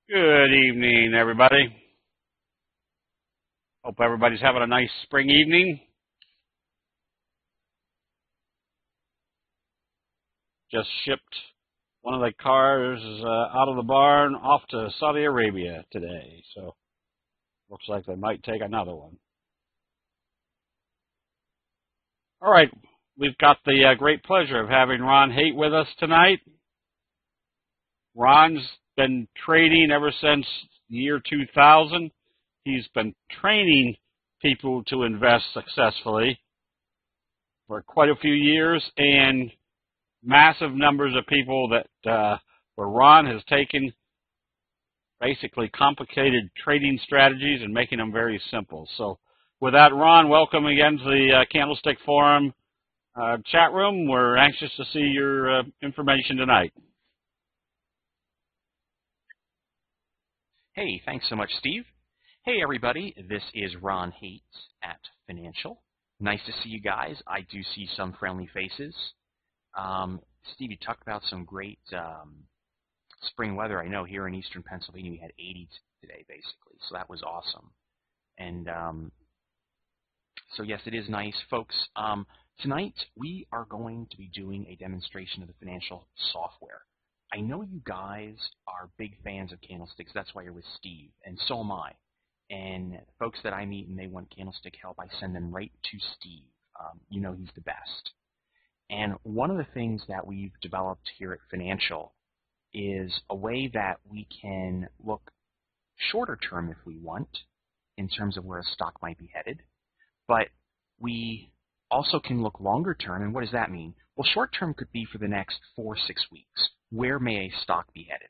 Good evening, everybody. Hope everybody's having a nice spring evening. Just shipped one of the cars out of the barn off to Saudi Arabia today, so looks like they might take another one. All right, we've got the great pleasure of having Ron Haydt with us tonight. Ron's been trading ever since the year 2000. He's been training people to invest successfully for quite a few years, and massive numbers of people that where Ron has taken basically complicated trading strategies and making them very simple. So with that, Ron, welcome again to the Candlestick Forum chat room. We're anxious to see your information tonight. Hey, thanks so much, Steve. Hey, everybody. This is Ron Haydt at Financial. Nice to see you guys. I do see some friendly faces. Steve, you talked about some great spring weather. I know here in eastern Pennsylvania we had 80 today, basically, so that was awesome. And so, yes, it is nice, folks. Tonight we are going to be doing a demonstration of the financial software. I know you guys are big fans of candlesticks. That's why you're with Steve, and so am I. And folks that I meet and they want candlestick help, I send them right to Steve. You know he's the best. And one of the things that we've developed here at Financial is a way that we can look shorter term if we want in terms of where a stock might be headed. But we also can look longer term. And what does that mean? Well, short term could be for the next 4 or 6 weeks. Where may a stock be headed?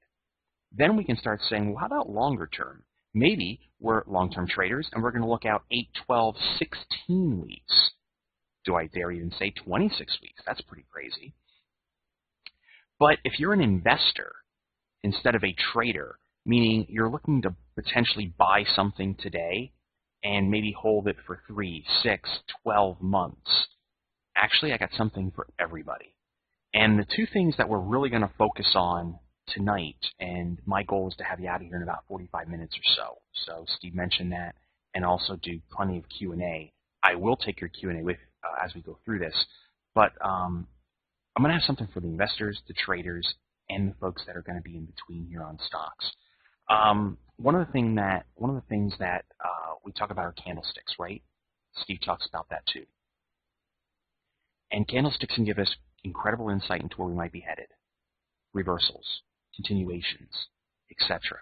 Then we can start saying, well, how about longer term? Maybe we're long-term traders and we're going to look out 8, 12, 16 weeks. Do I dare even say 26 weeks? That's pretty crazy. But if you're an investor instead of a trader, meaning you're looking to potentially buy something today and maybe hold it for 3, 6, 12 months, actually I got something for everybody. And the two things that we're really going to focus on tonight, and my goal is to have you out of here in about 45 minutes or so. So Steve mentioned that, and also do plenty of Q&A. I will take your Q&A with as we go through this, but I'm going to have something for the investors, the traders, and the folks that are going to be in between here on stocks. One of the things that we talk about are candlesticks, right? Steve talks about that too. And candlesticks can give us incredible insight into where we might be headed, reversals, continuations, etc.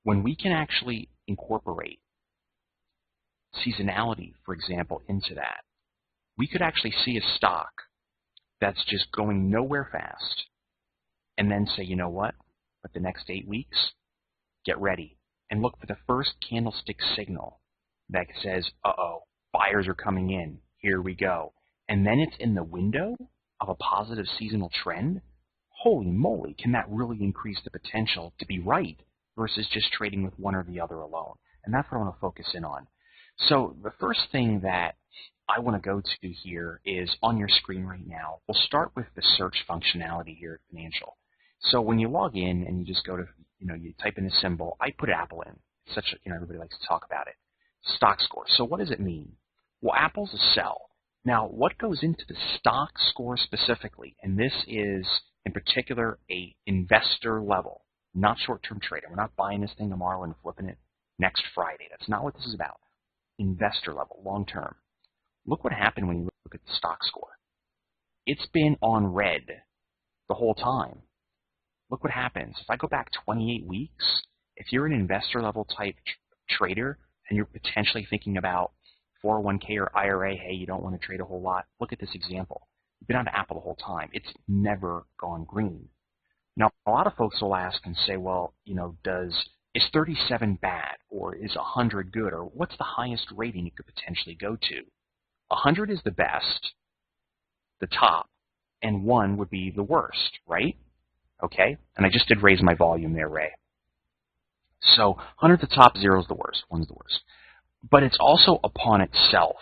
When we can actually incorporate seasonality, for example, into that, we could actually see a stock that's just going nowhere fast and then say, you know what, but the next 8 weeks, get ready and look for the first candlestick signal that says, uh-oh, buyers are coming in, here we go. And then it's in the window of a positive seasonal trend. Holy moly, can that really increase the potential to be right versus just trading with one or the other alone? And that's what I want to focus in on. So the first thing that I want to go to here is on your screen right now. We'll start with the search functionality here at Financial. So when you log in and you just go to, you type in a symbol, I put Apple in. It's such a, everybody likes to talk about it. Stock score. So what does it mean? Well, Apple's a sell. Now, what goes into the stock score specifically, and this is in particular a investor level, not short-term trading. We're not buying this thing tomorrow and flipping it next Friday. That's not what this is about. Investor level, long-term. Look what happened when you look at the stock score. It's been on red the whole time. Look what happens. If I go back 28 weeks, if you're an investor level type trader and you're potentially thinking about 401k or IRA, hey, you don't want to trade a whole lot, look at this example. You've been on Apple the whole time. It's never gone green. Now, a lot of folks will ask and say, well, is 37 bad, or is 100 good, or what's the highest rating it could potentially go to? 100 is the best, the top, and 1 would be the worst, right? Okay? And I just did raise my volume there, Ray. So 100 is the top, 0 is the worst, 1 is the worst. But it's also upon itself.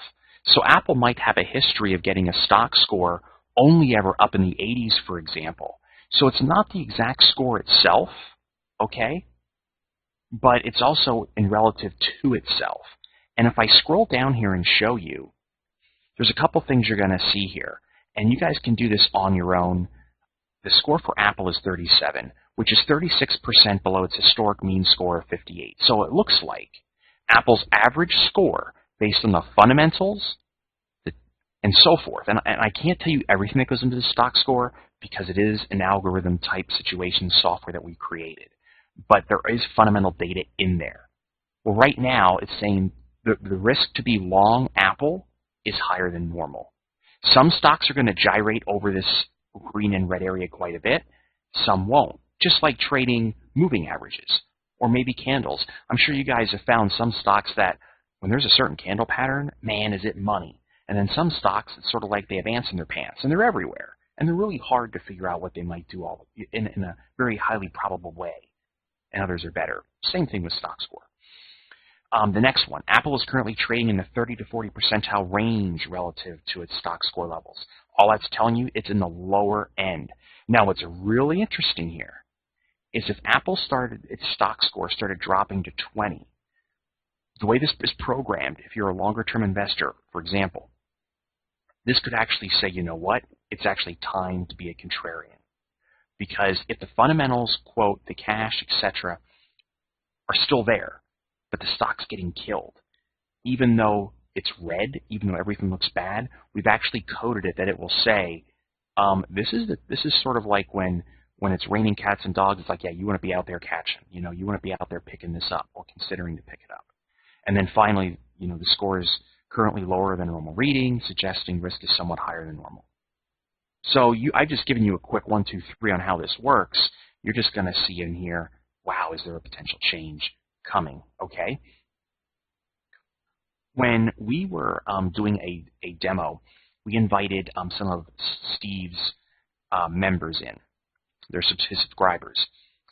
So Apple might have a history of getting a stock score only ever up in the 80s, for example. So it's not the exact score itself, okay? but it's also in relative to itself. And if I scroll down here and show you, there's a couple things you're going to see here. And you guys can do this on your own. The score for Apple is 37, which is 36% below its historic mean score of 58. So it looks like Apple's average score based on the fundamentals and so forth. And I can't tell you everything that goes into the stock score because it is an algorithm type situation software that we created. But there is fundamental data in there. Well, right now it's saying the risk to be long Apple is higher than normal. Some stocks are going to gyrate over this green and red area quite a bit. Some won't. Just like trading moving averages or maybe candles. I'm sure you guys have found some stocks that when there's a certain candle pattern, man, is it money. And then some stocks, it's sort of like they have ants in their pants, and they're everywhere. And they're really hard to figure out what they might do in a very highly probable way. And others are better. Same thing with stock score. The next one, Apple is currently trading in the 30 to 40 percentile range relative to its stock score levels. All that's telling you, it's in the lower end. Now, what's really interesting here is if Apple its stock score started dropping to 20, the way this is programmed, if you're a longer-term investor, for example, this could actually say, you know what, it's actually time to be a contrarian. Because if the fundamentals, quote, the cash, etc., are still there, but the stock's getting killed, even though it's red, even though everything looks bad, we've actually coded it that it will say, this is sort of like when it's raining cats and dogs, it's like, yeah, you want to be out there catching, you want to be out there picking this up or considering to pick it up. And then finally, the score is currently lower than normal reading, suggesting risk is somewhat higher than normal. So I've just given you a quick 1, 2, 3 on how this works. You're just going to see in here, wow, is there a potential change coming? Okay. When we were doing a demo, we invited some of Steve's members in. They're his subscribers.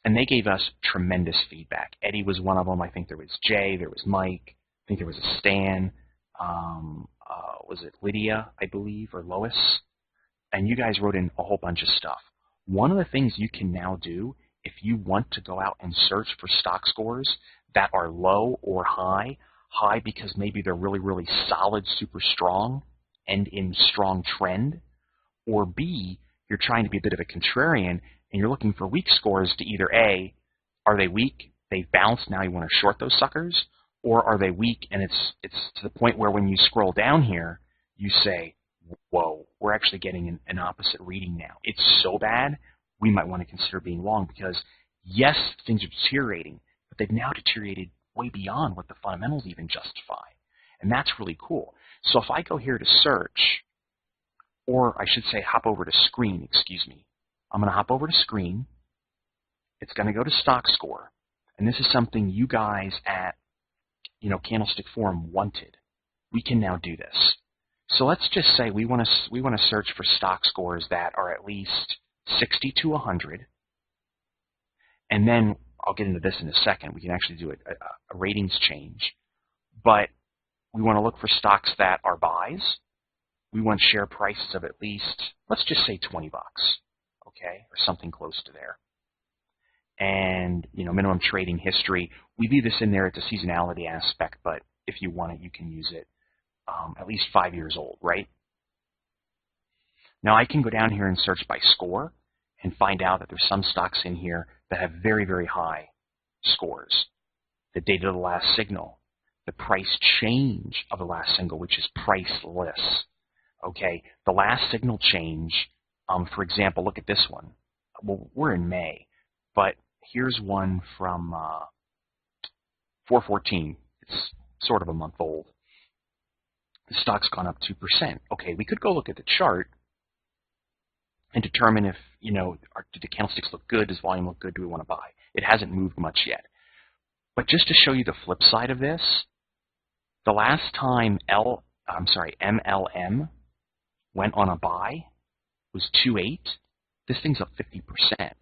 And they gave us tremendous feedback. Eddie was one of them. I think there was Jay. There was Mike. I think there was a Stan. Was it Lydia, I believe, or Lois? And you guys wrote in a whole bunch of stuff. One of the things you can now do, if you want to go out and search for stock scores that are low or high because maybe they're really, really solid, super strong, and in strong trend, or B, you're trying to be a bit of a contrarian, and you're looking for weak scores to either A, are they weak, they've bounced, now you want to short those suckers, or are they weak and it's to the point where when you scroll down here, you say, whoa, we're actually getting an opposite reading now. It's so bad, we might want to consider being long because, yes, things are deteriorating, but they've now deteriorated way beyond what the fundamentals even justify. And that's really cool. So if I go here to search, or I should say hop over to screen, excuse me. I'm going to hop over to screen. It's going to go to stock score. And this is something you guys at Candlestick Forum wanted. We can now do this. So let's just say we want to search for stock scores that are at least 60 to 100. And then I'll get into this in a second. We can actually do a ratings change. But we want to look for stocks that are buys. We want share prices of at least, let's just say $20, okay, or something close to there. And, minimum trading history. We leave this in there. It's a seasonality aspect, but if you want it, you can use it at least 5 years old, right? Now I can go down here and search by score and find out that there's some stocks in here that have very, very high scores. The date of the last signal, the price change of the last signal, which is priceless. Okay, the last signal change, for example, look at this one. Well, we're in May, but here's one from 4/14. It's sort of a month old. The stock's gone up 2%. Okay, we could go look at the chart and determine if, do the candlesticks look good? Does volume look good? Do we want to buy? It hasn't moved much yet. But just to show you the flip side of this, the last time MLM went on a buy was 2.8. This thing's up 50%.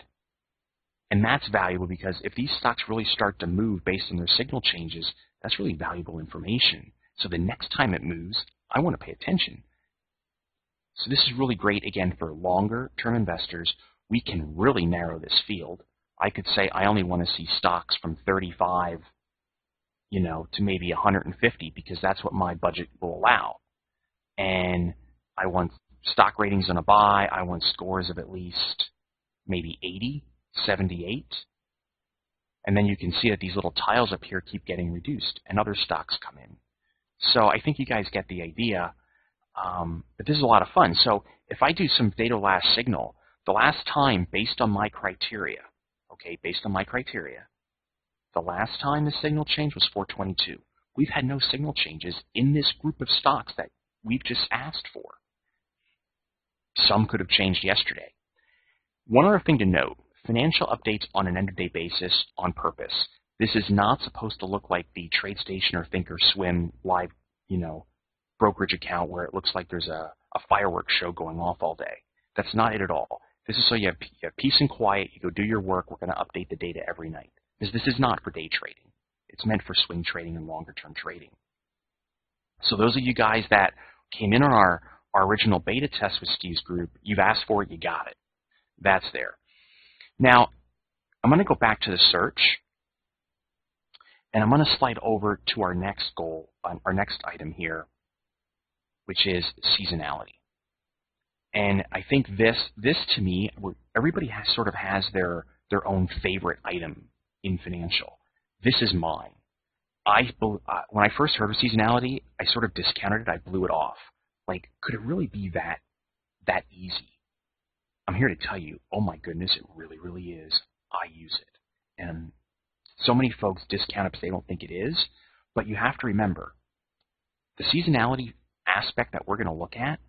And that's valuable because if these stocks really start to move based on their signal changes, that's really valuable information. So the next time it moves, I want to pay attention. So this is really great, again, for longer-term investors. We can really narrow this field. I could say I only want to see stocks from 35, to maybe 150 because that's what my budget will allow. And I want stock ratings on a buy. I want scores of at least maybe 80, 78. And then you can see that these little tiles up here keep getting reduced and other stocks come in. So I think you guys get the idea. But this is a lot of fun. So if I do some data last signal, the last time based on my criteria, the last time the signal change was 422. We've had no signal changes in this group of stocks that we've just asked for. Some could have changed yesterday. One other thing to note, financial updates on an end-of-day basis on purpose. This is not supposed to look like the TradeStation or Thinkorswim live, brokerage account where it looks like there's a fireworks show going off all day. That's not it at all. This is so you have peace and quiet. You go do your work. We're going to update the data every night. This is not for day trading. It's meant for swing trading and longer-term trading. So those of you guys that came in on our original beta test with Steve's group, you've asked for it, you got it. That's there. Now, I'm going to go back to the search, and I'm going to slide over to our next goal, our next item here, which is seasonality. And I think this to me, everybody sort of has their own favorite item in financial. This is mine. When I first heard of seasonality, I sort of discounted it. I blew it off. Like, could it really be that easy? I'm here to tell you, oh my goodness, it really, really is. I use it. And so many folks discount it because they don't think it is. But you have to remember, the seasonality aspect that we're going to look at,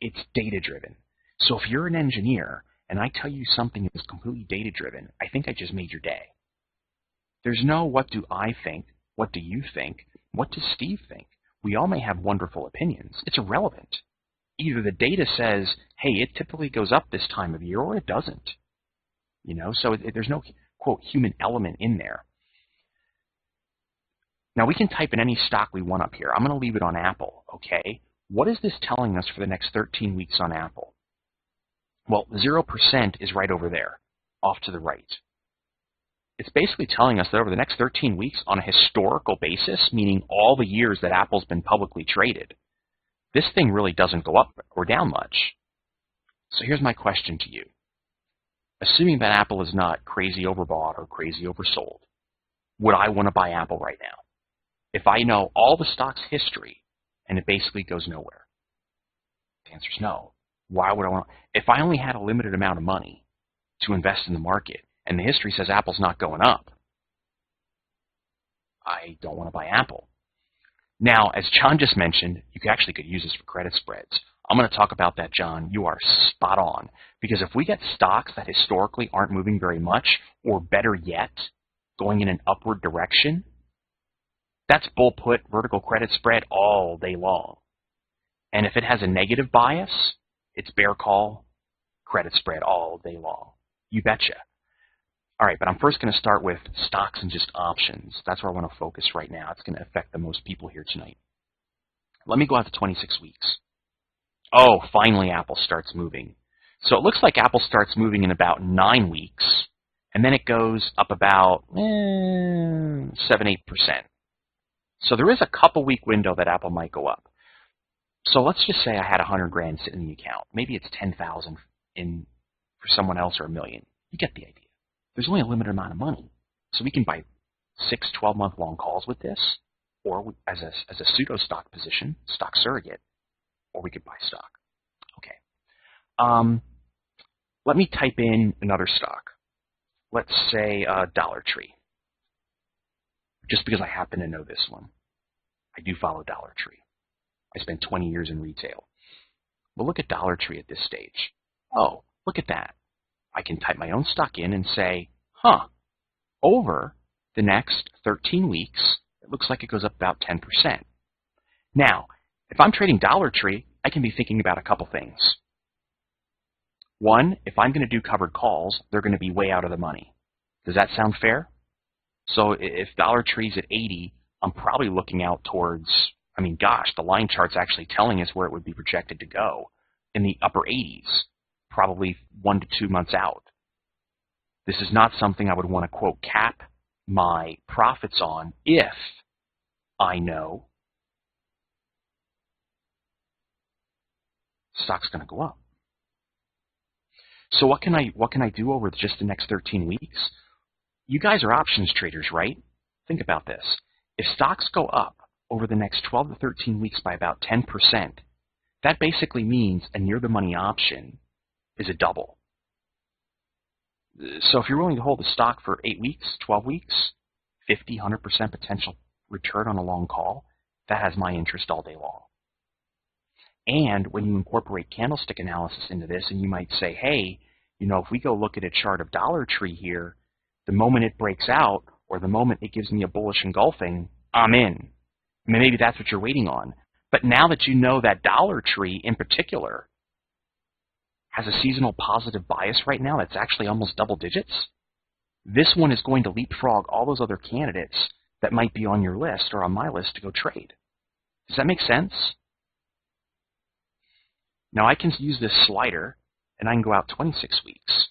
it's data-driven. So if you're an engineer and I tell you something is completely data-driven, I think I just made your day. There's no what do I think, what do you think, what does Steve think? We all may have wonderful opinions. It's irrelevant. Either the data says, hey, it typically goes up this time of year, or it doesn't. So there's no, quote, human element in there. Now, we can type in any stock we want up here. I'm going to leave it on Apple, okay? What is this telling us for the next 13 weeks on Apple? Well, 0% is right over there, off to the right. It's basically telling us that over the next 13 weeks, on a historical basis, meaning all the years that Apple's been publicly traded, this thing really doesn't go up or down much. So here's my question to you. Assuming that Apple is not crazy overbought or crazy oversold, would I want to buy Apple right now? If I know all the stock's history and it basically goes nowhere? The answer is no. Why would I want to? If I only had a limited amount of money to invest in the market and the history says Apple's not going up, I don't want to buy Apple. Now, as John just mentioned, you actually could use this for credit spreads. I'm going to talk about that, John. You are spot on. Because if we get stocks that historically aren't moving very much, or better yet, going in an upward direction, that's bull put vertical credit spread all day long. And if it has a negative bias, it's bear call credit spread all day long. You betcha. All right, but I'm first going to start with stocks and just options. That's where I want to focus right now. It's going to affect the most people here tonight. Let me go out to 26 weeks. Oh, finally Apple starts moving. So it looks like Apple starts moving in about 9 weeks, and then it goes up about 7-8%. So there is a couple-week window that Apple might go up. So let's just say I had 100 grand sitting in the account. Maybe it's 10,000 in for someone else or $1 million. You get the idea. There's only a limited amount of money. So we can buy 6 12-month long calls with this, or as a pseudo stock position, stock surrogate, or we could buy stock. Okay. Let me type in another stock. Let's say Dollar Tree. Just because I happen to know this one. I do follow Dollar Tree. I spent 20 years in retail. But look at Dollar Tree at this stage. Oh, look at that. I can type my own stock in and say, over the next 13 weeks, it looks like it goes up about 10%. Now, if I'm trading Dollar Tree, I can be thinking about a couple things. One, if I'm going to do covered calls, they're going to be way out of the money. Does that sound fair? So if Dollar Tree's at 80, I'm probably looking out towards, the line chart's actually telling us where it would be projected to go in the upper 80s, probably 1 to 2 months out. This is not something I would want to, quote, cap my profits on if I know stock's going to go up. So what can I do over just the next 13 weeks? You guys are options traders, right? Think about this. If stocks go up over the next 12 to 13 weeks by about 10%, that basically means a near-the-money option is a double. So if you're willing to hold a stock for 8 weeks, 12 weeks, 50, 100% potential return on a long call, that has my interest all day long. And when you incorporate candlestick analysis into this, and you might say, hey, if we go look at a chart of Dollar Tree here, the moment it breaks out, or the moment it gives me a bullish engulfing, I'm in. Maybe that's what you're waiting on. But now that you know that Dollar Tree in particular has a seasonal positive bias right now that's actually almost double digits, this one is going to leapfrog all those other candidates that might be on your list or on my list to go trade. Does that make sense? Now I can use this slider and I can go out 26 weeks.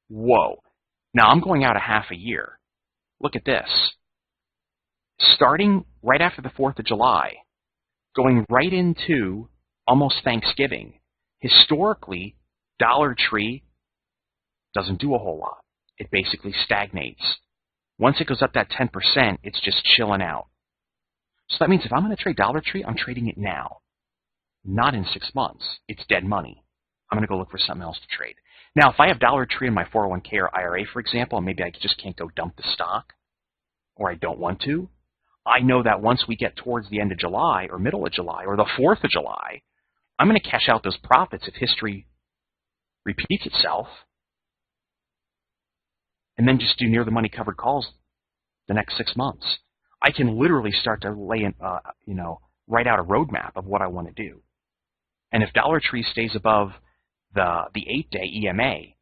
Whoa. Now I'm going out a half a year. Look at this. Starting right after the 4th of July, going right into almost Thanksgiving, historically, Dollar Tree doesn't do a whole lot. It basically stagnates. Once it goes up that 10%, it's just chilling out. So that means if I'm going to trade Dollar Tree, I'm trading it now, not in 6 months. It's dead money. I'm going to go look for something else to trade. Now, if I have Dollar Tree in my 401k or IRA, for example, and maybe I just can't go dump the stock, or I don't want to, I know that once we get towards the end of July or middle of July or the 4th of July, I'm going to cash out those profits if history repeats itself, and then just do near the money covered calls the next 6 months. I can literally start to lay in, write out a roadmap of what I want to do. And if Dollar Tree stays above the 8-day EMA,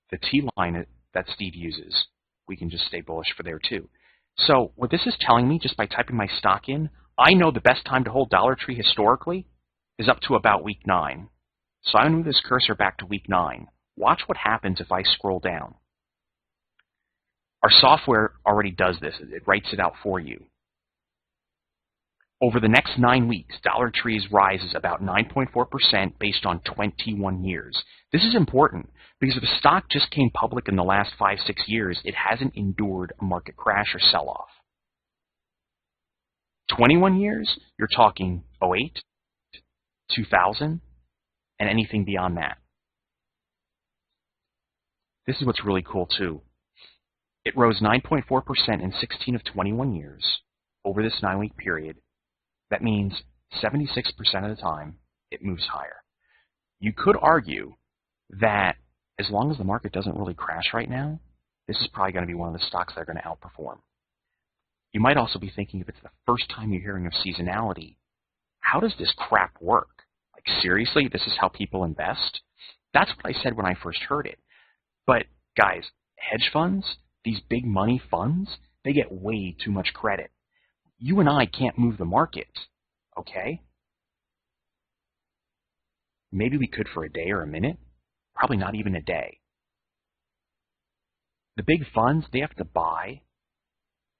the T line that Steve uses, we can just stay bullish for there too. So what this is telling me, just by typing my stock in, I know the best time to hold Dollar Tree historically is up to about week 9. So I'm going to move this cursor back to week 9. Watch what happens if I scroll down. Our software already does this. It writes it out for you. Over the next 9 weeks, Dollar Tree's rise is about 9.4% based on 21 years. This is important because if a stock just came public in the last 5-6 years, it hasn't endured a market crash or sell-off. 21 years, you're talking 08, 2000, and anything beyond that. This is what's really cool too. It rose 9.4% in 16 of 21 years over this 9-week period. That means 76% of the time it moves higher. You could argue that as long as the market doesn't really crash right now, this is probably going to be one of the stocks that are going to outperform. You might also be thinking, if it's the first time you're hearing of seasonality, how does this crap work? Like, seriously, this is how people invest? That's what I said when I first heard it. But guys, hedge funds, these big money funds, they get way too much credit. You and I can't move the market, okay? Maybe we could for a day or a minute. Probably not even a day. The big funds, they have to buy,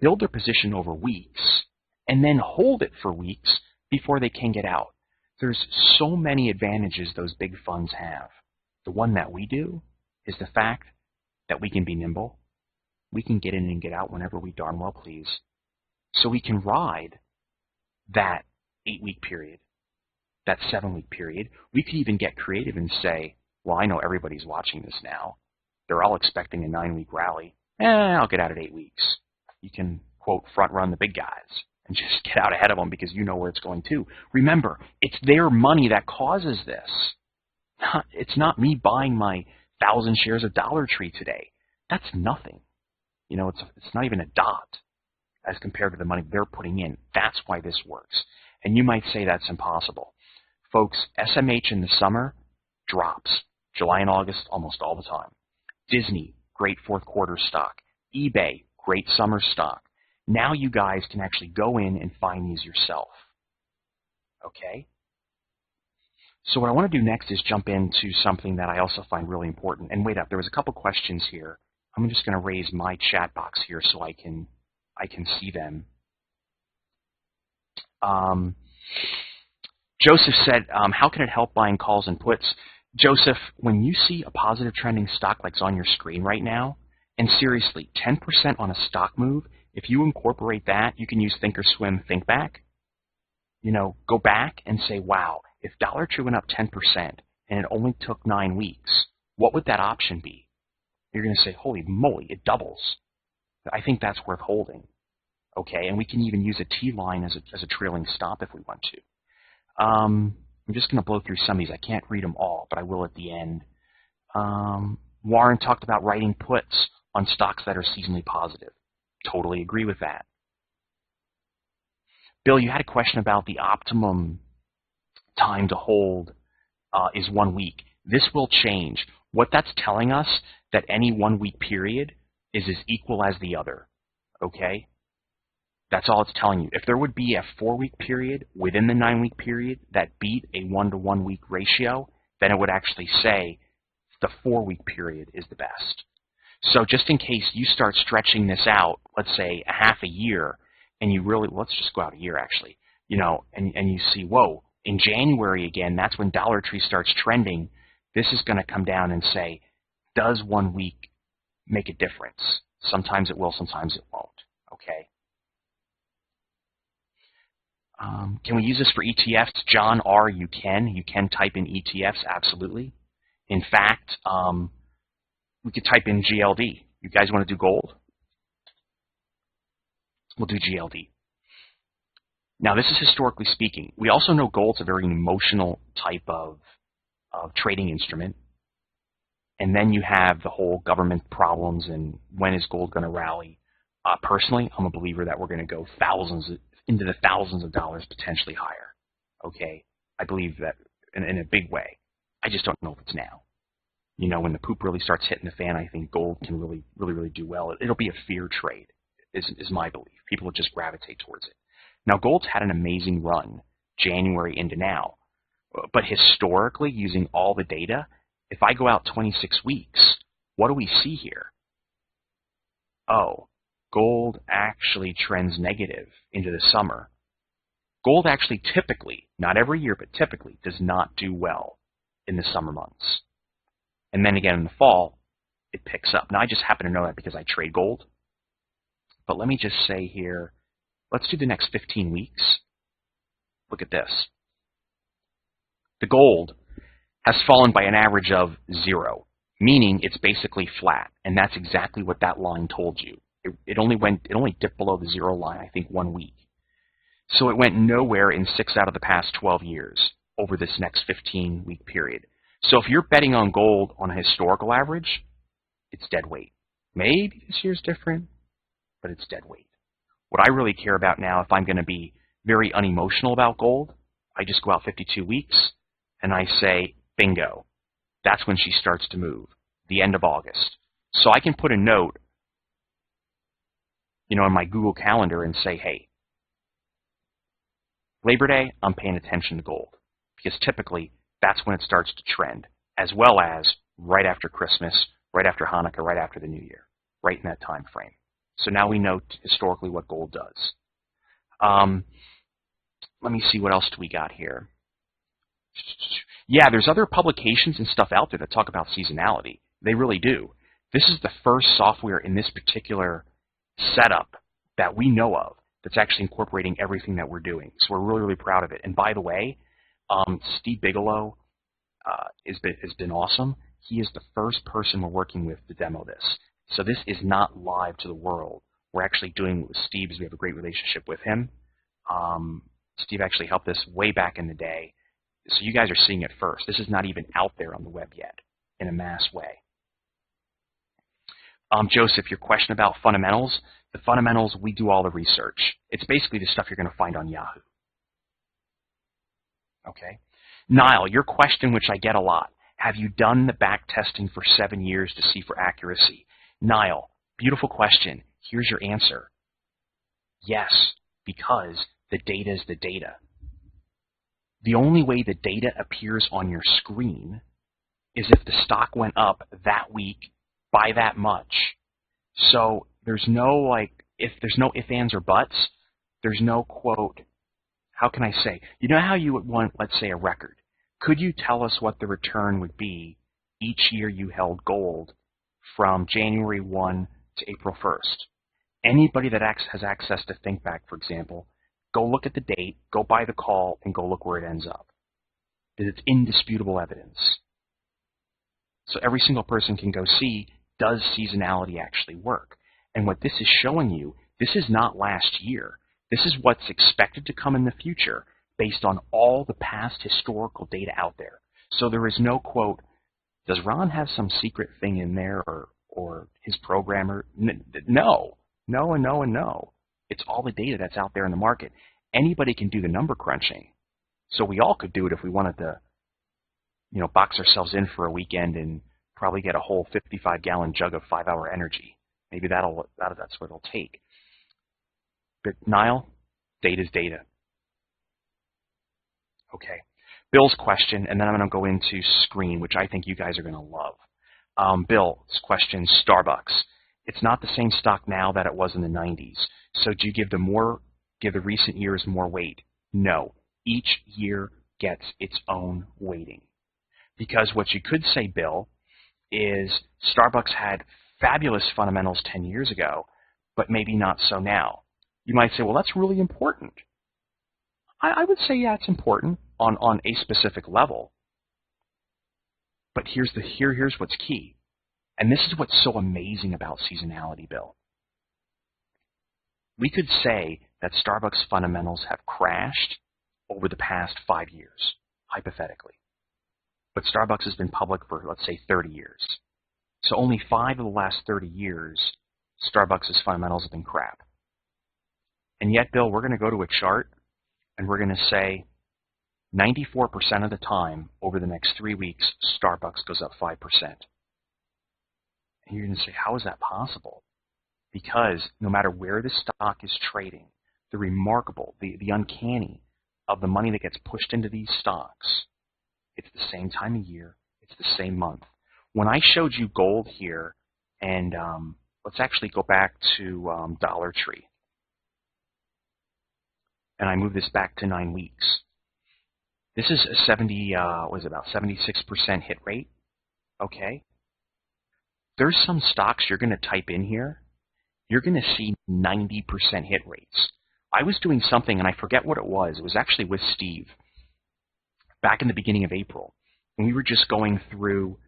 build their position over weeks, and then hold it for weeks before they can get out. There's so many advantages those big funds have. The one that we do is the fact that we can be nimble. We can get in and get out whenever we darn well please. So we can ride that 8-week period, that 7-week period. We could even get creative and say, well, I know everybody's watching this now. They're all expecting a 9-week rally. I'll get out at 8 weeks. You can, quote, front run the big guys and just get out ahead of them because you know where it's going to. Remember, it's their money that causes this. It's not me buying my 1,000 shares of Dollar Tree today. That's nothing. It's not even a dot as compared to the money they're putting in. That's why this works. And you might say that's impossible. Folks, SMH in the summer drops. July and August almost all the time. Disney, great fourth quarter stock. eBay, great summer stock. Now you guys can actually go in and find these yourself. Okay? So what I want to do next is jump into something that I also find really important. And wait up, there was a couple questions here I'm just going to raise my chat box here so I can see them. Joseph said, how can it help buying calls and puts? Joseph, when you see a positive trending stock like on your screen right now, and seriously, 10% on a stock move, if you incorporate that, you can use Thinkorswim Think Back. You know, go back and say, wow, if Dollar Tree went up 10% and it only took 9 weeks, what would that option be? You're going to say, holy moly, it doubles. I think that's worth holding. Okay, and we can even use a T-line as a trailing stop if we want to. I'm just going to blow through some of these. I can't read them all, but I will at the end. Warren talked about writing puts on stocks that are seasonally positive. Totally agree with that. Bill, you had a question about the optimum time to hold is 1 week. This will change. What that's telling us that any 1 week period is as equal as the other. Okay? That's all it's telling you. If there would be a 4 week period within the 9 week period that beat a 1 to 1 week ratio, then it would actually say the 4 week period is the best. So just in case you start stretching this out, let's say a half a year, and you really, let's just go out a year actually, you know, and you see, whoa, in January again, that's when Dollar Tree starts trending. This is going to come down and say, does 1 week make a difference? Sometimes it will, sometimes it won't. Okay. Can we use this for ETFs? John R., you can. You can type in ETFs, absolutely. In fact, we could type in GLD. You guys want to do gold? We'll do GLD. Now, this is historically speaking. We also know gold's a very emotional type of trading instrument. And then you have the whole government problems and when is gold going to rally. Personally, I'm a believer that we're going to go into the thousands of dollars, potentially higher. Okay? I believe that in a big way. I just don't know if it's now. You know, when the poop really starts hitting the fan, I think gold can really do well. It'll be a fear trade, is my belief. People will just gravitate towards it. Now, gold's had an amazing run, January into now. But historically, using all the data, if I go out 26 weeks, what do we see here? Oh, gold actually trends negative into the summer. Gold actually typically, not every year, but typically does not do well in the summer months. And then again in the fall, it picks up. Now, I just happen to know that because I trade gold. But let me just say here, let's do the next 15 weeks. Look at this. The gold has fallen by an average of 0, meaning it's basically flat. And that's exactly what that line told you. It only dipped below the 0 line, I think, 1 week. So it went nowhere in 6 out of the past 12 years over this next 15-week period. So if you're betting on gold on a historical average, it's dead weight. Maybe this year's different, but it's dead weight. What I really care about now, if I'm going to be very unemotional about gold, I just go out 52 weeks and I say, bingo, that's when she starts to move, the end of August. So I can put a note, you know, in my Google Calendar and say, hey, Labor Day, I'm paying attention to gold. Because typically, that's when it starts to trend, as well as right after Christmas, right after Hanukkah, right after the New Year, right in that time frame. So now we know historically what gold does. Let me see, what else do we got here? Yeah, there's other publications and stuff out there that talk about seasonality. They really do. This is the first software in this particular setup that we know of that's actually incorporating everything that we're doing. So we're really proud of it. And by the way, Steve Bigelow has been awesome. He is the first person we're working with to demo this. So this is not live to the world. We're actually doing it with Steve because we have a great relationship with him. Steve actually helped us way back in the day. So you guys are seeing it first. This is not even out there on the web yet in a mass way. Joseph, your question about fundamentals. The fundamentals, we do all the research. It's basically the stuff you're going to find on Yahoo. Okay. Niall, your question, which I get a lot. Have you done the back testing for 7 years to see for accuracy? Niall, beautiful question. Here's your answer. Yes, because the data is the data. The only way the data appears on your screen is if the stock went up that week by that much So there's no if there's no ifs, ands, or buts, there's no quote, how can I say? You know how you would want, let's say, a record. Could you tell us what the return would be each year you held gold from January 1 to April 1st? Anybody that has access to ThinkBack, for example, go look at the date, go buy the call, and go look where it ends up. It's indisputable evidence. So every single person can go see, does seasonality actually work? And what this is showing you, this is not last year. This is what's expected to come in the future based on all the past historical data out there. So there is no quote, does Ron have some secret thing in there or his programmer? No. No and no and no. It's all the data that's out there in the market. Anybody can do the number crunching. So we all could do it if we wanted to, box ourselves in for a weekend and probably get a whole 55-gallon jug of 5-hour energy. Maybe that's what it'll take. But Niall, data's data. Okay. Bill's question, and then I'm going to go into screen, which I think you guys are going to love. Bill's question, Starbucks. It's not the same stock now that it was in the 90s. So do you give the recent years more weight? No. Each year gets its own weighting. Because what you could say, Bill, is Starbucks had fabulous fundamentals 10 years ago, but maybe not so now. You might say, well, that's really important. I would say, yeah, it's important on a specific level. But here's what's key. And this is what's so amazing about seasonality, Bill. We could say that Starbucks fundamentals have crashed over the past 5 years, hypothetically. But Starbucks has been public for, let's say, 30 years. So only 5 of the last 30 years, Starbucks' fundamentals have been crap. And yet, Bill, we're going to go to a chart, and we're going to say 94% of the time over the next 3 weeks, Starbucks goes up 5%. And you're going to say, how is that possible? Because no matter where the stock is trading, the remarkable, the uncanny of the money that gets pushed into these stocks, it's the same time of year, it's the same month. When I showed you gold here, and let's actually go back to Dollar Tree, and I move this back to 9 weeks. This is a 76% hit rate, okay? There's some stocks you're going to type in here, you're going to see 90% hit rates. I was doing something, and I forget what it was. It was actually with Steve back in the beginning of April. And we were just going through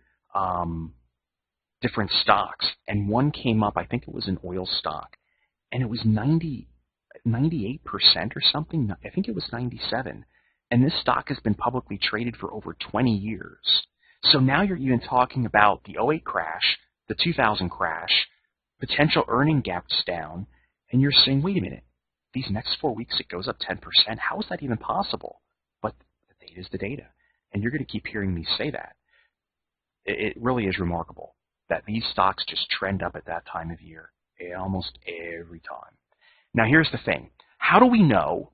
different stocks, and one came up, I think it was an oil stock, and it was 98% or something. I think it was 97. And this stock has been publicly traded for over 20 years. So now you're even talking about the '08 crash, the 2000 crash, potential earning gaps down, and you're saying, wait a minute, these next 4 weeks it goes up 10%. How is that even possible? But the data is the data. And you're going to keep hearing me say that. It really is remarkable that these stocks just trend up at that time of year almost every time. Now here's the thing. How do we know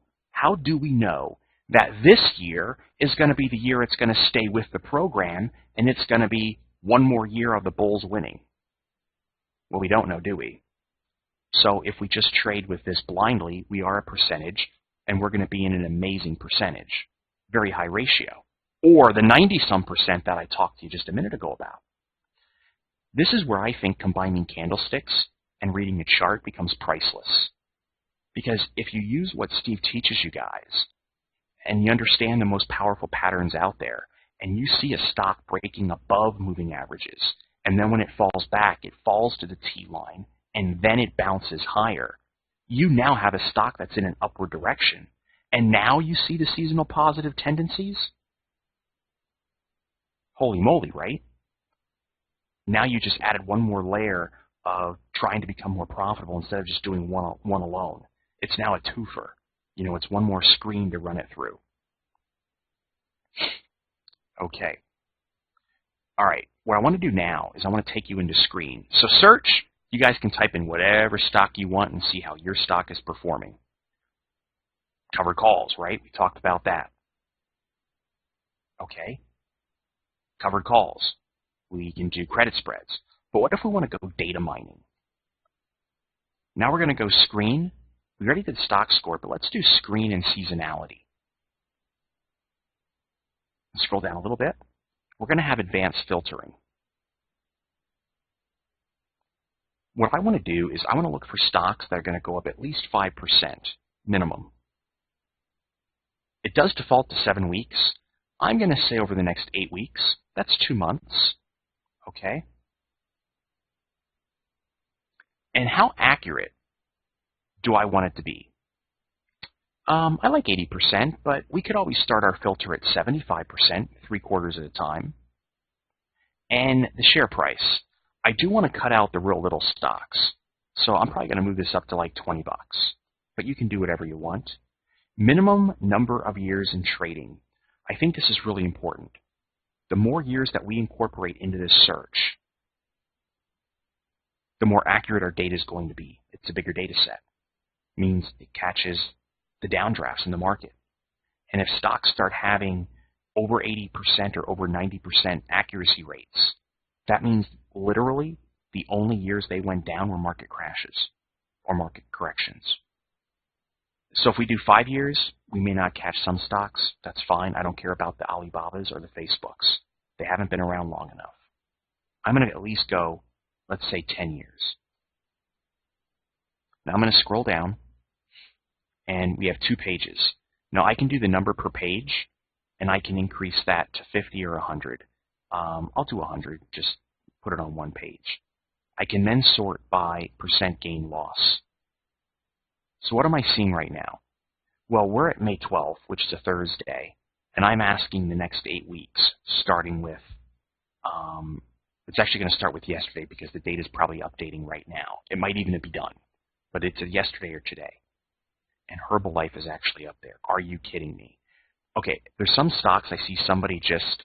that this year is going to be the year it's going to stay with the program and it's going to be one more year of the bulls winning? Well, we don't know, do we? So if we just trade with this blindly, we are a percentage, and we're going to be in an amazing percentage, very high ratio, or the 90-some% that I talked to you just a minute ago about. This is where I think combining candlesticks and reading a chart becomes priceless. Because if you use what Steve teaches you guys, and you understand the most powerful patterns out there, and you see a stock breaking above moving averages, and then when it falls back, it falls to the T line, and then it bounces higher, you now have a stock that's in an upward direction. And now you see the seasonal positive tendencies? Holy moly, right? Now you just added one more layer of trying to become more profitable instead of just doing one alone. It's now a twofer. It's one more screen to run it through. Okay. All right. What I want to do now is I want to take you into screen. So search. You guys can type in whatever stock you want and see how your stock is performing. Covered calls, right? We talked about that. Okay. Covered calls. We can do credit spreads. But what if we want to go data mining? Now we're going to go screen. We already did stock score, but let's do screen and seasonality. Scroll down a little bit. We're going to have advanced filtering. What I want to do is I want to look for stocks that are going to go up at least 5% minimum. It does default to 7 weeks. I'm going to say over the next 8 weeks. That's 2 months. Okay. And how accurate do I want it to be? I like 80%, but we could always start our filter at 75%, 3/4 at a time. And the share price. I do want to cut out the real little stocks. So I'm probably going to move this up to like $20. But you can do whatever you want. Minimum number of years in trading. I think this is really important. The more years that we incorporate into this search, the more accurate our data is going to be. It's a bigger data set. It means it catches the downdrafts in the market. And if stocks start having over 80% or over 90% accuracy rates, that means literally the only years they went down were market crashes or market corrections. So if we do 5 years, we may not catch some stocks. That's fine. I don't care about the Alibabas or the Facebooks. They haven't been around long enough. I'm going to at least go, let's say, 10 years. Now I'm going to scroll down, and we have 2 pages. Now I can do the number per page, and I can increase that to 50 or 100. I'll do 100, just put it on 1 page. I can then sort by percent gain loss. So what am I seeing right now? Well, we're at May 12th, which is a Thursday, and I'm asking the next 8 weeks, starting with, it's actually going to start with yesterday because the data is probably updating right now. It might even be done, but it's a yesterday or today. And Herbalife is actually up there. Are you kidding me? Okay, there's some stocks I see somebody just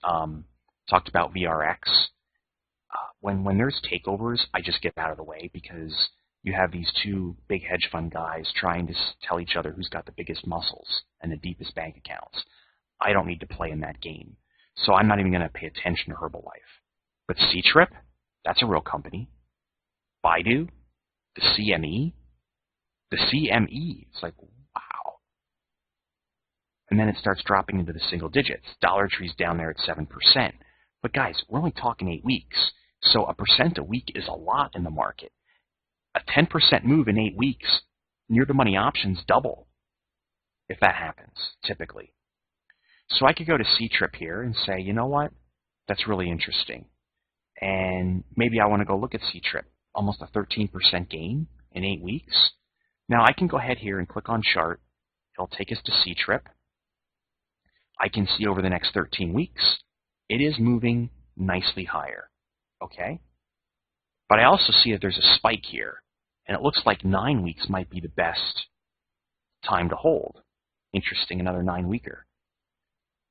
talked about VRX. When there's takeovers, I just get out of the way because you have these 2 big hedge fund guys trying to tell each other who's got the biggest muscles and the deepest bank accounts. I don't need to play in that game. So I'm not even going to pay attention to Herbalife. But C-Trip, that's a real company. Baidu, the CME. The CME, it's like, wow. And then it starts dropping into the single digits. Dollar Tree's down there at 7%. But guys, we're only talking 8 weeks. So 1% a week is a lot in the market. A 10% move in 8 weeks, near the money options double if that happens, typically. So I could go to C-Trip here and say, you know what? That's really interesting. And maybe I want to go look at C-Trip. Almost a 13% gain in 8 weeks. Now I can go ahead here and click on chart. It'll take us to C-Trip. I can see over the next 13 weeks, it is moving nicely higher. Okay? But I also see that there's a spike here. And it looks like 9 weeks might be the best time to hold. Interesting, another 9-weeker.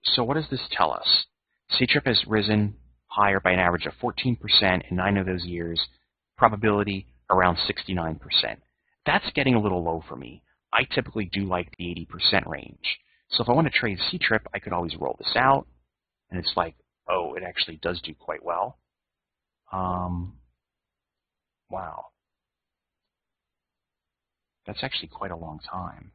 So what does this tell us? C-Trip has risen higher by an average of 14% in 9 of those years. Probability around 69%. That's getting a little low for me. I typically do like the 80% range. So if I want to trade C-Trip, I could always roll this out. And it's like, oh, it actually does do quite well. Wow. That's actually quite a long time.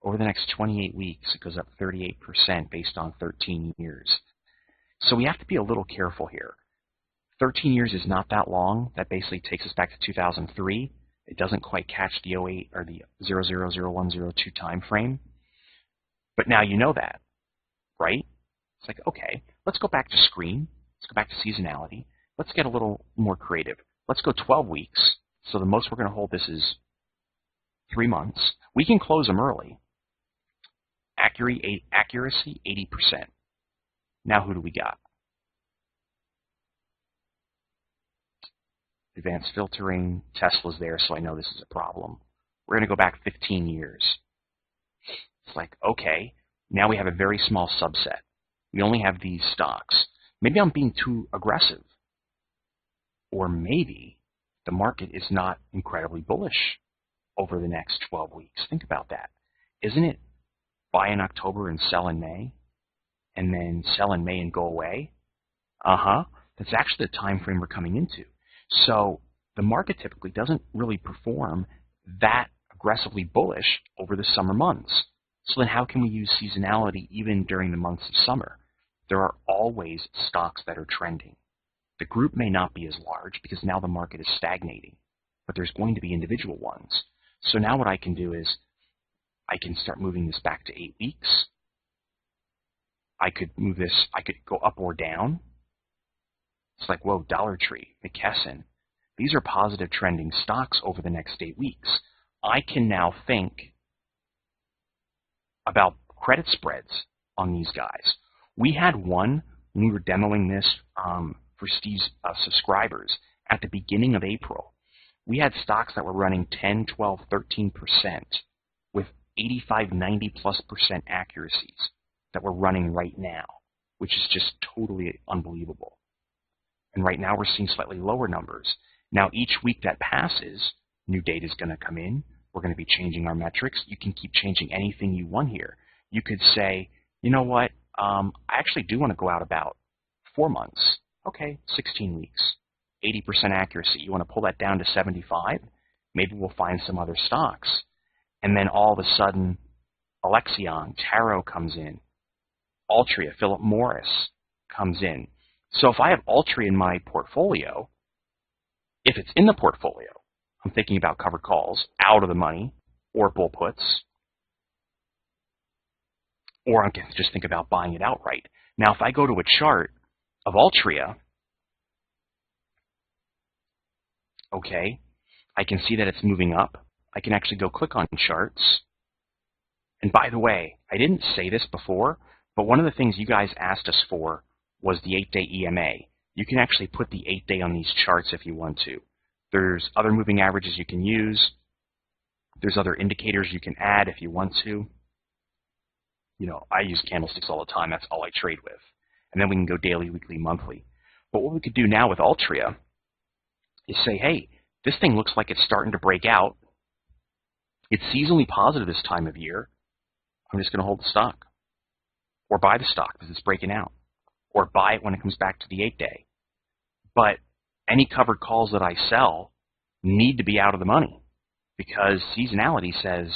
Over the next 28 weeks, it goes up 38% based on 13 years. So we have to be a little careful here. 13 years is not that long. That basically takes us back to 2003. It doesn't quite catch the 08 or the 000102 time frame. But now you know that, right? It's like, okay, let's go back to screen. Let's go back to seasonality. Let's get a little more creative. Let's go 12 weeks. So the most we're going to hold this is 3 months. We can close them early. Accuracy, 80%. Now who do we got? Advanced filtering. Tesla's there, so I know this is a problem. We're going to go back 15 years. It's like, okay, now we have a very small subset. We only have these stocks. Maybe I'm being too aggressive. Or maybe the market is not incredibly bullish over the next 12 weeks. Think about that. Isn't it buy in October and sell in May? And then sell in May and go away? That's actually the time frame we're coming into. So the market typically doesn't really perform that aggressively bullish over the summer months. So then how can we use seasonality even during the months of summer? There are always stocks that are trending. The group may not be as large because now the market is stagnating, but there's going to be individual ones. So now what I can do is I can start moving this back to 8 weeks. I could move this, I could go up or down. It's like, whoa, Dollar Tree, McKesson. These are positive trending stocks over the next 8 weeks. I can now think about credit spreads on these guys. We had one when we were demoing this for Steve's subscribers at the beginning of April. We had stocks that were running 10, 12, 13% with 85, 90+% accuracies that we're running right now, which is just totally unbelievable. And right now we're seeing slightly lower numbers. Now each week that passes, new data is going to come in. We're going to be changing our metrics. You can keep changing anything you want here. You could say, you know what, I actually do want to go out about 4 months. Okay, 16 weeks, 80% accuracy. You want to pull that down to 75? Maybe we'll find some other stocks. And then all of a sudden, Alexion, Taro comes in. Altria, Philip Morris comes in. So if I have Altria in my portfolio, if it's in the portfolio, I'm thinking about covered calls, out of the money, or bull puts, or I can just think about buying it outright. Now, if I go to a chart of Altria, okay, I can see that it's moving up. I can actually go click on charts. And by the way, I didn't say this before, but one of the things you guys asked us for was the 8-day EMA. You can actually put the 8-day on these charts if you want to. There's other moving averages you can use. There's other indicators you can add if you want to. You know, I use candlesticks all the time. That's all I trade with. And then we can go daily, weekly, monthly. But what we could do now with Altria is say, hey, this thing looks like it's starting to break out. It's seasonally positive this time of year. I'm just going to hold the stock. Or buy the stock because it's breaking out. Or buy it when it comes back to the 8-day. But any covered calls that I sell need to be out of the money because seasonality says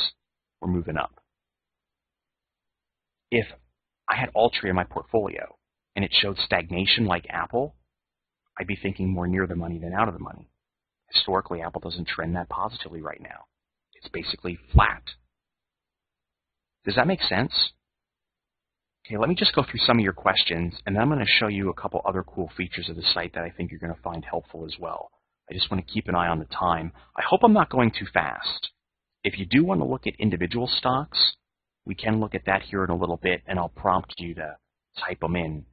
we're moving up. If I had Altria in my portfolio and it showed stagnation like Apple, I'd be thinking more near the money than out of the money. Historically, Apple doesn't trend that positively right now. It's basically flat. Does that make sense? Okay, let me just go through some of your questions, and then I'm going to show you a couple other cool features of the site that I think you're going to find helpful as well. I just want to keep an eye on the time. I hope I'm not going too fast. If you do want to look at individual stocks, we can look at that here in a little bit, and I'll prompt you to type them in.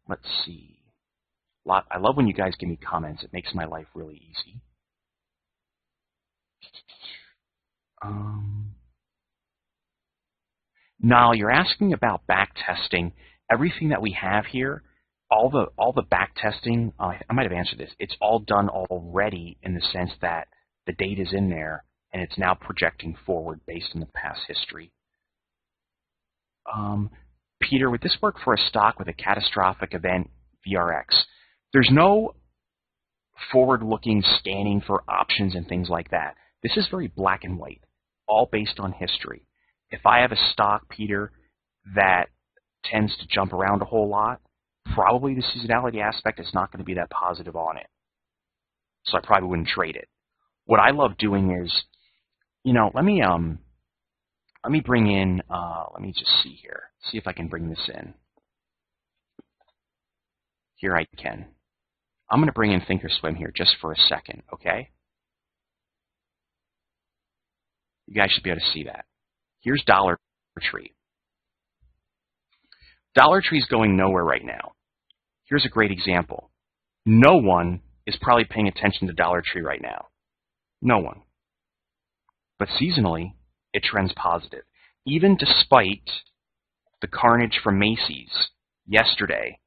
Let's see. I love when you guys give me comments. It makes my life really easy. Now, you're asking about back testing. Everything that we have here, all the back testing, I might have answered this. It's all done already in the sense that the data's in there, and it's now projecting forward based on the past history. Peter, would this work for a stock with a catastrophic event, VRX? There's no forward-looking scanning for options and things like that. This is very black and white, all based on history. If I have a stock, Peter, that tends to jump around a whole lot, probably the seasonality aspect is not going to be that positive on it. So I probably wouldn't trade it. What I love doing is, you know, let me bring in, let me just see here, see if I can bring this in. Here I can. I'm going to bring in Thinkorswim here just for a second, okay? You guys should be able to see that. Here's Dollar Tree. Dollar Tree's going nowhere right now. Here's a great example. No one is probably paying attention to Dollar Tree right now. No one. But seasonally, it trends positive. Even despite the carnage from Macy's yesterday,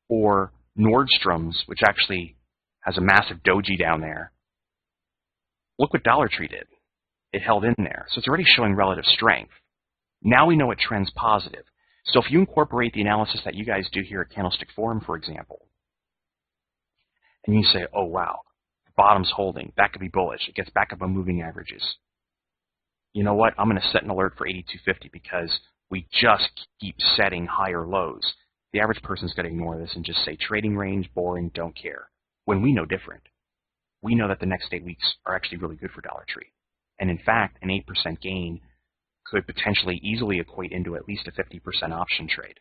or Nordstrom's, which actually has a massive doji down there, look what Dollar Tree did. It held in there. So it's already showing relative strength. Now we know it trends positive. So if you incorporate the analysis that you guys do here at Candlestick Forum, for example, and you say, oh, wow, the bottom's holding. That could be bullish. It gets back up on moving averages. You know what? I'm going to set an alert for 8250 because we just keep setting higher lows. The average person's going to ignore this and just say trading range, boring, don't care. When we know different. We know that the next 8 weeks are actually really good for Dollar Tree. And in fact, an 8% gain could potentially easily equate into at least a 50% option trade.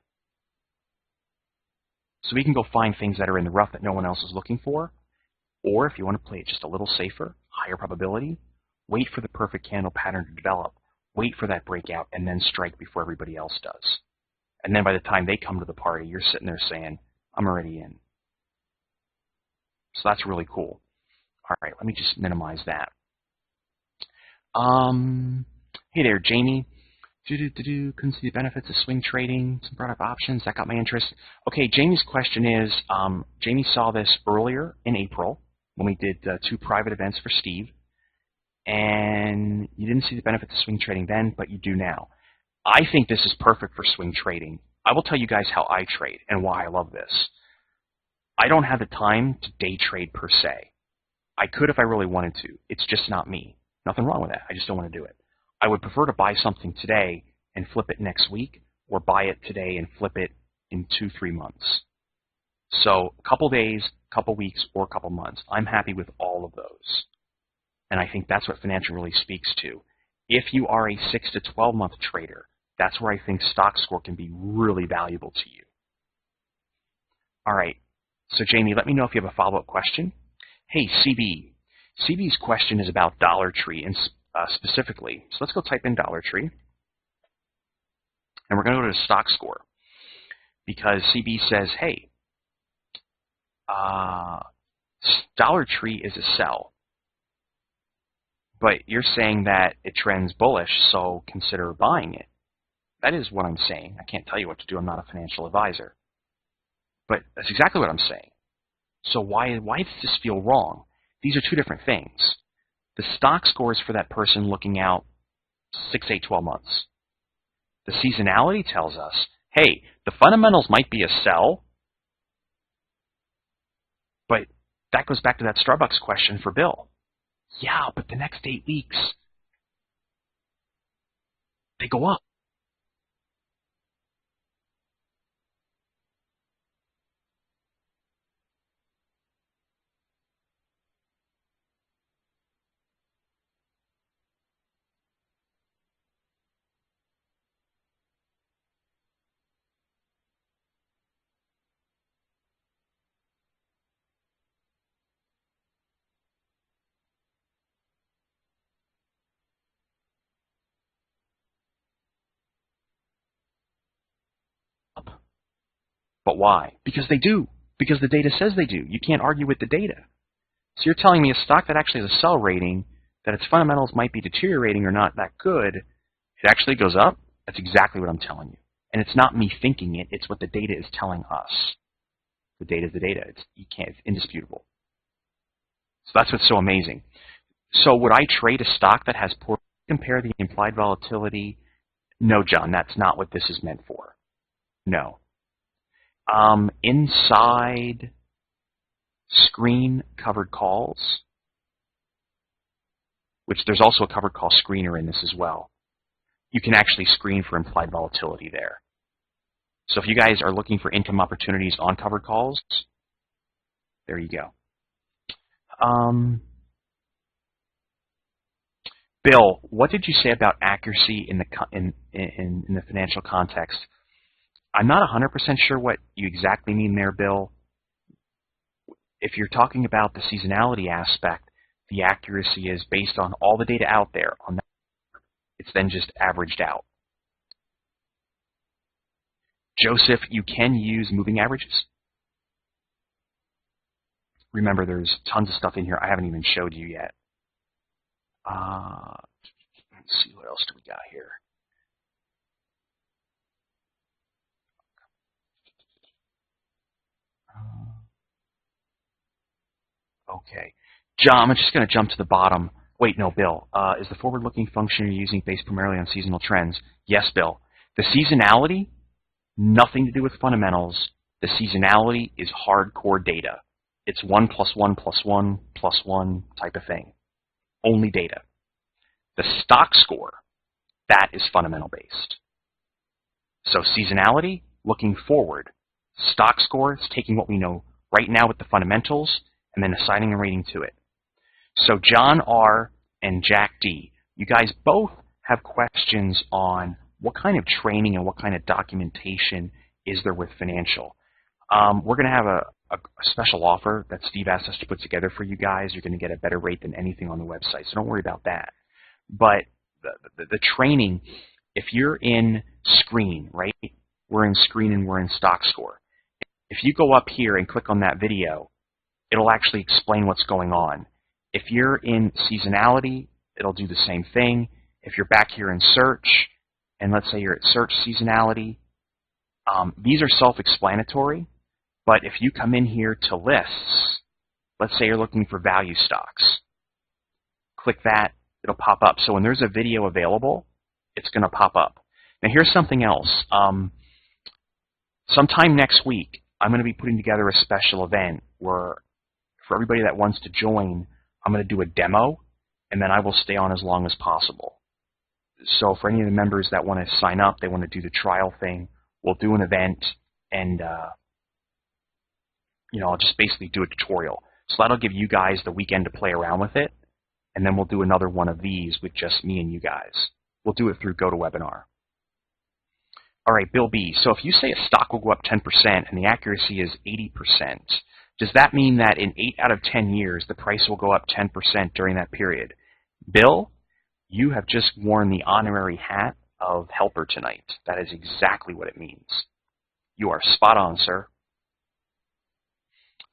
So we can go find things that are in the rough that no one else is looking for. Or if you want to play it just a little safer, higher probability, wait for the perfect candle pattern to develop. Wait for that breakout and then strike before everybody else does. And then by the time they come to the party, you're sitting there saying, I'm already in. So that's really cool. All right, let me just minimize that. Hey there, Jamie. Couldn't see the benefits of swing trading. Some brought up options. That got my interest. Okay, Jamie's question is, Jamie saw this earlier in April when we did 2 private events for Steve. And you didn't see the benefits of swing trading then, but you do now. I think this is perfect for swing trading. I will tell you guys how I trade and why I love this. I don't have the time to day trade per se. I could if I really wanted to. It's just not me. Nothing wrong with that. I just don't want to do it. I would prefer to buy something today and flip it next week, or buy it today and flip it in 2-3 months. So a couple days, couple weeks, or a couple months. I'm happy with all of those. And I think that's what financial really speaks to. If you are a 6 to 12 month trader, that's where I think stock score can be really valuable to you. All right. So Jamie, let me know if you have a follow-up question. Hey, CB. CB's question is about Dollar Tree and specifically. So let's go type in Dollar Tree. And we're going to go to stock score. Because CB says, hey, Dollar Tree is a sell. But you're saying that it trends bullish, so consider buying it. That is what I'm saying. I can't tell you what to do. I'm not a financial advisor. But that's exactly what I'm saying. So why does this feel wrong? These are 2 different things. The stock score is for that person looking out 6, 8, 12 months. The seasonality tells us, hey, the fundamentals might be a sell, but that goes back to that Starbucks question for Bill. Yeah, but the next 8 weeks, they go up. But why? Because they do. Because the data says they do. You can't argue with the data. So you're telling me a stock that actually has a sell rating, that its fundamentals might be deteriorating or not that good, it actually goes up? That's exactly what I'm telling you. And it's not me thinking it. It's what the data is telling us. The data is the data. It's indisputable. So that's what's so amazing. So would I trade a stock that has poor, compare the implied volatility? No, John, that's not what this is meant for. No. Inside screen covered calls, which there's also a covered call screener in this as well. You can actually screen for implied volatility there. So if you guys are looking for income opportunities on covered calls, there you go. Bill, what did you say about accuracy in the financial context? I'm not 100% sure what you exactly mean there, Bill. If you're talking about the seasonality aspect, the accuracy is based on all the data out there. On that, it's then just averaged out. Joseph, you can use moving averages. Remember, there's tons of stuff in here I haven't even showed you yet. Let's see, what else do we got here? Okay. John, I'm just going to jump to the bottom. Wait, no, Bill. Is the forward-looking function you're using based primarily on seasonal trends? Yes, Bill. The seasonality, nothing to do with fundamentals. The seasonality is hardcore data. It's 1 plus 1 plus 1 plus 1 type of thing. Only data. The stock score, that is fundamental based. So seasonality, looking forward. Stock score is taking what we know right now with the fundamentals and then assigning a rating to it. So John R. and Jack D., you guys both have questions on what kind of training and what kind of documentation is there with financial. We're going to have a special offer that Steve asked us to put together for you guys. You're going to get a better rate than anything on the website, so don't worry about that. But the training, if you're in Screen, right? We're in Screen and we're in Stock Score. If you go up here and click on that video, it'll actually explain what's going on. If you're in Seasonality, it'll do the same thing. If you're back here in Search, and let's say you're at Search Seasonality, these are self-explanatory, but if you come in here to Lists, let's say you're looking for value stocks, click that, it'll pop up. So when there's a video available, it's going to pop up. Now here's something else. Sometime next week, I'm going to be putting together a special event where for everybody that wants to join, I'm going to do a demo, and then I will stay on as long as possible. So for any of the members that want to sign up, they want to do the trial thing, we'll do an event, and I'll just basically do a tutorial. So that'll give you guys the weekend to play around with it, and then we'll do another one of these with just me and you guys. We'll do it through GoToWebinar. All right, Bill B. So if you say a stock will go up 10% and the accuracy is 80%, does that mean that in 8 out of 10 years the price will go up 10% during that period? Bill, you have just worn the honorary hat of helper tonight. That is exactly what it means. You are spot on, sir.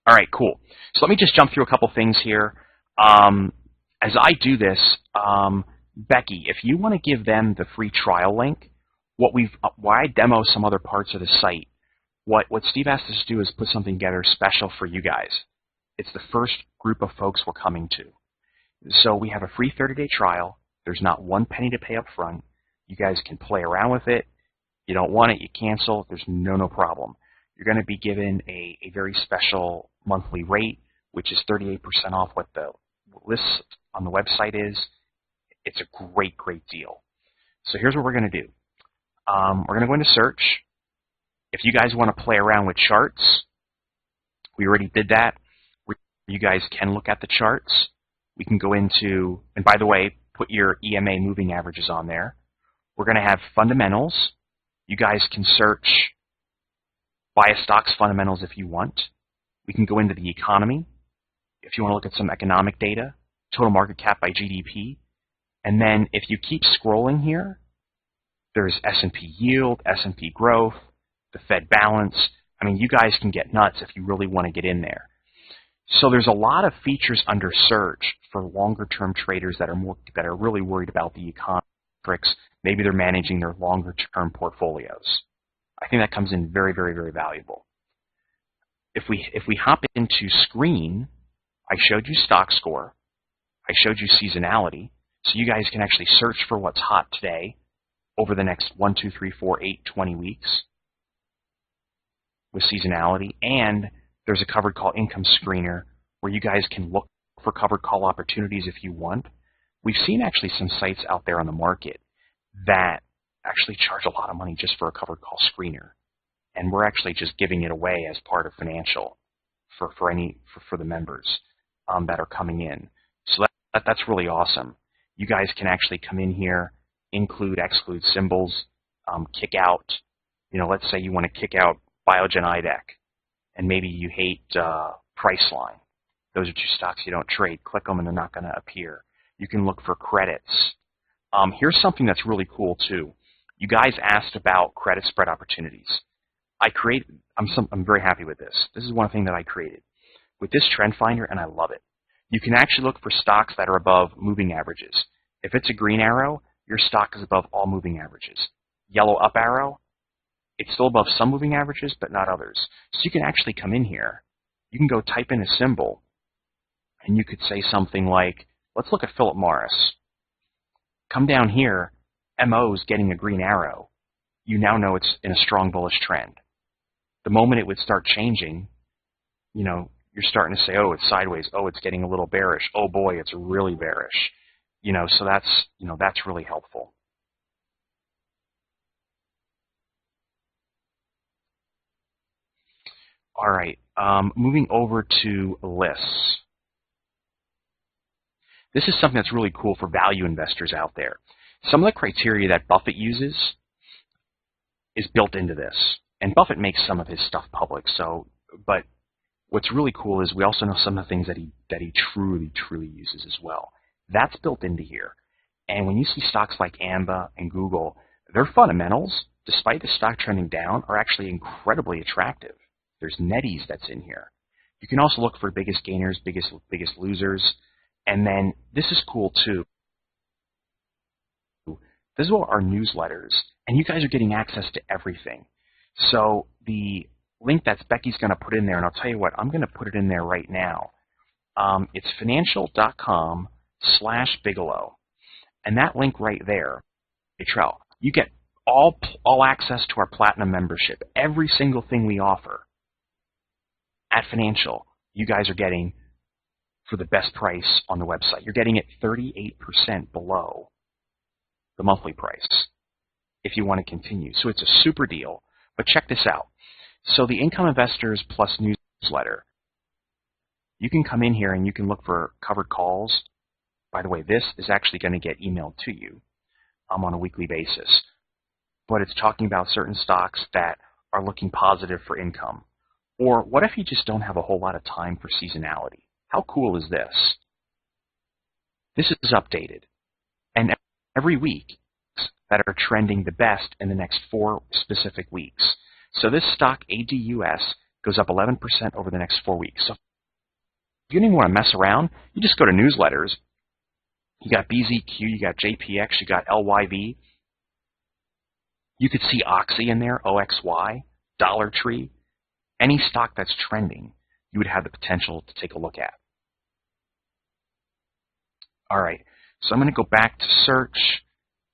All right, cool. So let me just jump through a couple things here. As I do this, Becky, if you want to give them the free trial link, why I demo some other parts of the site, what Steve asked us to do is put something together special for you guys. It's the first group of folks we're coming to. So we have a free 30-day trial. There's not one penny to pay up front. You guys can play around with it. You don't want it, you cancel. There's no problem. You're going to be given a very special monthly rate, which is 38% off what the list on the website is. It's a great deal. So here's what we're going to do. We're going to go into Search. If you guys want to play around with charts, we already did that. You guys can look at the charts. We can go into, and by the way, put your EMA moving averages on there. We're going to have fundamentals. You guys can search by a stock's fundamentals if you want. We can go into the economy if you want to look at some economic data, total market cap by GDP. And then if you keep scrolling here, there's S&P yield, S&P growth, the Fed balance. I mean, you guys can get nuts if you really want to get in there. So there's a lot of features under search for longer-term traders that are really worried about the economics. Maybe they're managing their longer-term portfolios. I think that comes in very valuable. If we hop into Screen, I showed you stock score. I showed you seasonality. So you guys can actually search for what's hot today over the next 1, 2, 3, 4, 8, 20 weeks with seasonality. And there's a covered call income screener where you guys can look for covered call opportunities if you want. We've seen actually some sites out there on the market that actually charge a lot of money just for a covered call screener. And we're actually just giving it away as part of financial for the members that are coming in. So that's really awesome. You guys can actually come in here, include, exclude symbols, kick out. Let's say you want to kick out Biogen IDEC, and maybe you hate Priceline. Those are two stocks you don't trade. Click them, and they're not going to appear. You can look for credits. Here's something that's really cool too. You guys asked about credit spread opportunities. I'm very happy with this. This is one thing that I created with this trend finder, and I love it. You can actually look for stocks that are above moving averages. If it's a green arrow, your stock is above all moving averages. Yellow up arrow, it's still above some moving averages, but not others. So you can actually come in here. You can go type in a symbol, and you could say something like, let's look at Philip Morris. Come down here, MO is getting a green arrow. You now know it's in a strong bullish trend. The moment it would start changing, your you're starting to say, oh, it's sideways. Oh, it's getting a little bearish. Oh boy, it's really bearish. So that's really helpful. All right, moving over to lists. This is something that's really cool for value investors out there. Some of the criteria that Buffett uses is built into this. And Buffett makes some of his stuff public, but what's really cool is we also know some of the things that he truly uses as well. That's built into here. And when you see stocks like AMBA and Google, their fundamentals, despite the stock trending down, are actually incredibly attractive. There's NetEase that's in here. You can also look for biggest gainers, biggest losers. And then this is cool too. This is what our newsletters, and you guys are getting access to everything. So the link that Becky's going to put in there, and I'll tell you what, I'm going to put it in there right now. It's financial.com/Bigelow. And that link right there, Trell, you get all access to our Platinum membership. Every single thing we offer at Financial, you guys are getting for the best price on the website. You're getting it 38% below the monthly price if you want to continue. So it's a super deal. But check this out. So the Income Investors Plus newsletter, you can come in here and you can look for covered calls. By the way, this is actually going to get emailed to you on a weekly basis. But it's talking about certain stocks that are looking positive for income. Or what if you just don't have a whole lot of time for seasonality? How cool is this? This is updated. And every week that are trending the best in the next 4 specific weeks. So this stock, ADUS, goes up 11% over the next 4 weeks. So if you didn't want to mess around, you just go to newsletters. You got BZQ, you got JPX, you got LYV. You could see Oxy in there, OXY, Dollar Tree. Any stock that's trending, you would have the potential to take a look at. All right, so I'm going to go back to search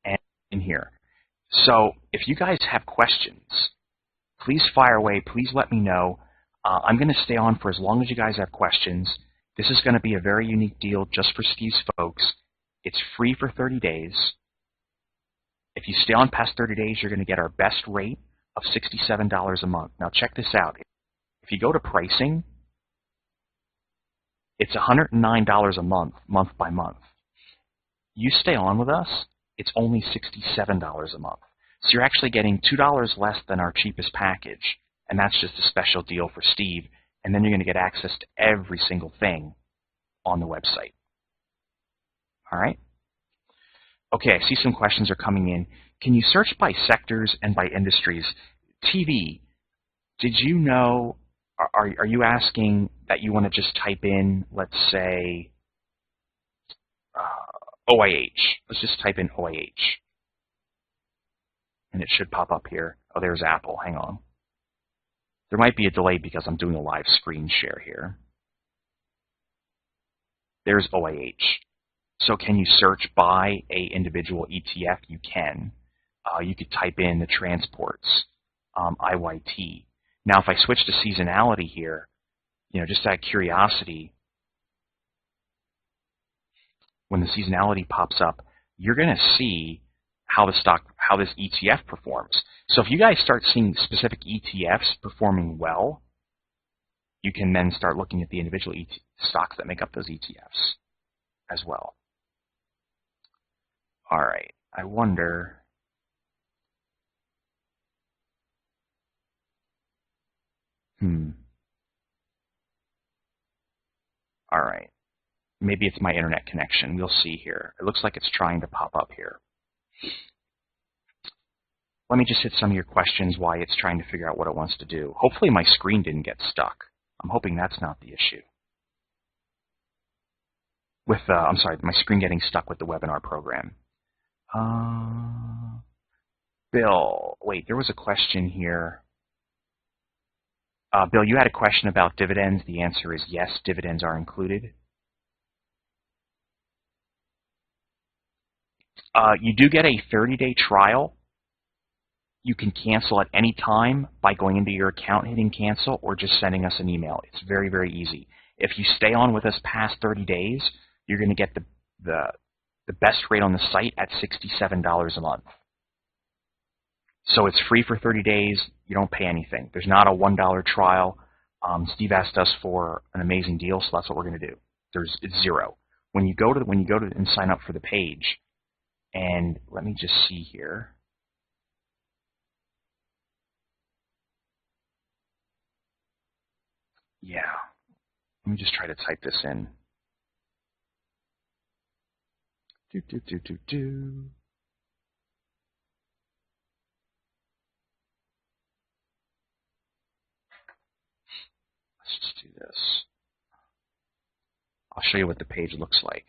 and in here. So if you guys have questions, please fire away. Please let me know. I'm going to stay on for as long as you guys have questions. This is going to be a very unique deal just for Steve's folks. It's free for 30 days. If you stay on past 30 days, you're going to get our best rate of $67 a month. Now check this out. If you go to pricing, it's $109 a month, month by month. You stay on with us, it's only $67 a month. So you're actually getting $2 less than our cheapest package, and that's just a special deal for Steve, and then you're going to get access to every single thing on the website. All right? Okay, I see some questions are coming in. Can you search by sectors and by industries? TV, did you know, are you asking that you want to just type in, let's say, OIH? Let's just type in OIH. And it should pop up here. Oh, there's Apple. Hang on. There might be a delay because I'm doing a live screen share here. There's OIH. So can you search by a individual ETF? You can. You could type in the transports, IYT. Now, if I switch to seasonality here, just out of curiosity, when the seasonality pops up, you're going to see how this ETF performs. So if you guys start seeing specific ETFs performing well, you can then start looking at the individual stocks that make up those ETFs as well. All right, I wonder. All right. Maybe it's my internet connection. We'll see here. It looks like it's trying to pop up here. Let me just hit some of your questions while it's trying to figure out what it wants to do. Hopefully my screen didn't get stuck. I'm hoping that's not the issue. I'm sorry, my screen getting stuck with the webinar program. Bill, wait, there was a question here. Bill, you had a question about dividends. The answer is yes, dividends are included. You do get a 30-day trial You can cancel at any time by going into your account, hitting cancel, or just sending us an email. It's very, very easy. If you stay on with us past 30 days, you're going to get the best rate on the site at $67 a month. So it's free for 30 days. You don't pay anything. There's not a $1 trial. Steve asked us for an amazing deal, so that's what we're going to do. It's zero. When you go to and sign up for the page, and let me just see here. Yeah. Let me just try to type this in. Do. Let's just do this. I'll show you what the page looks like.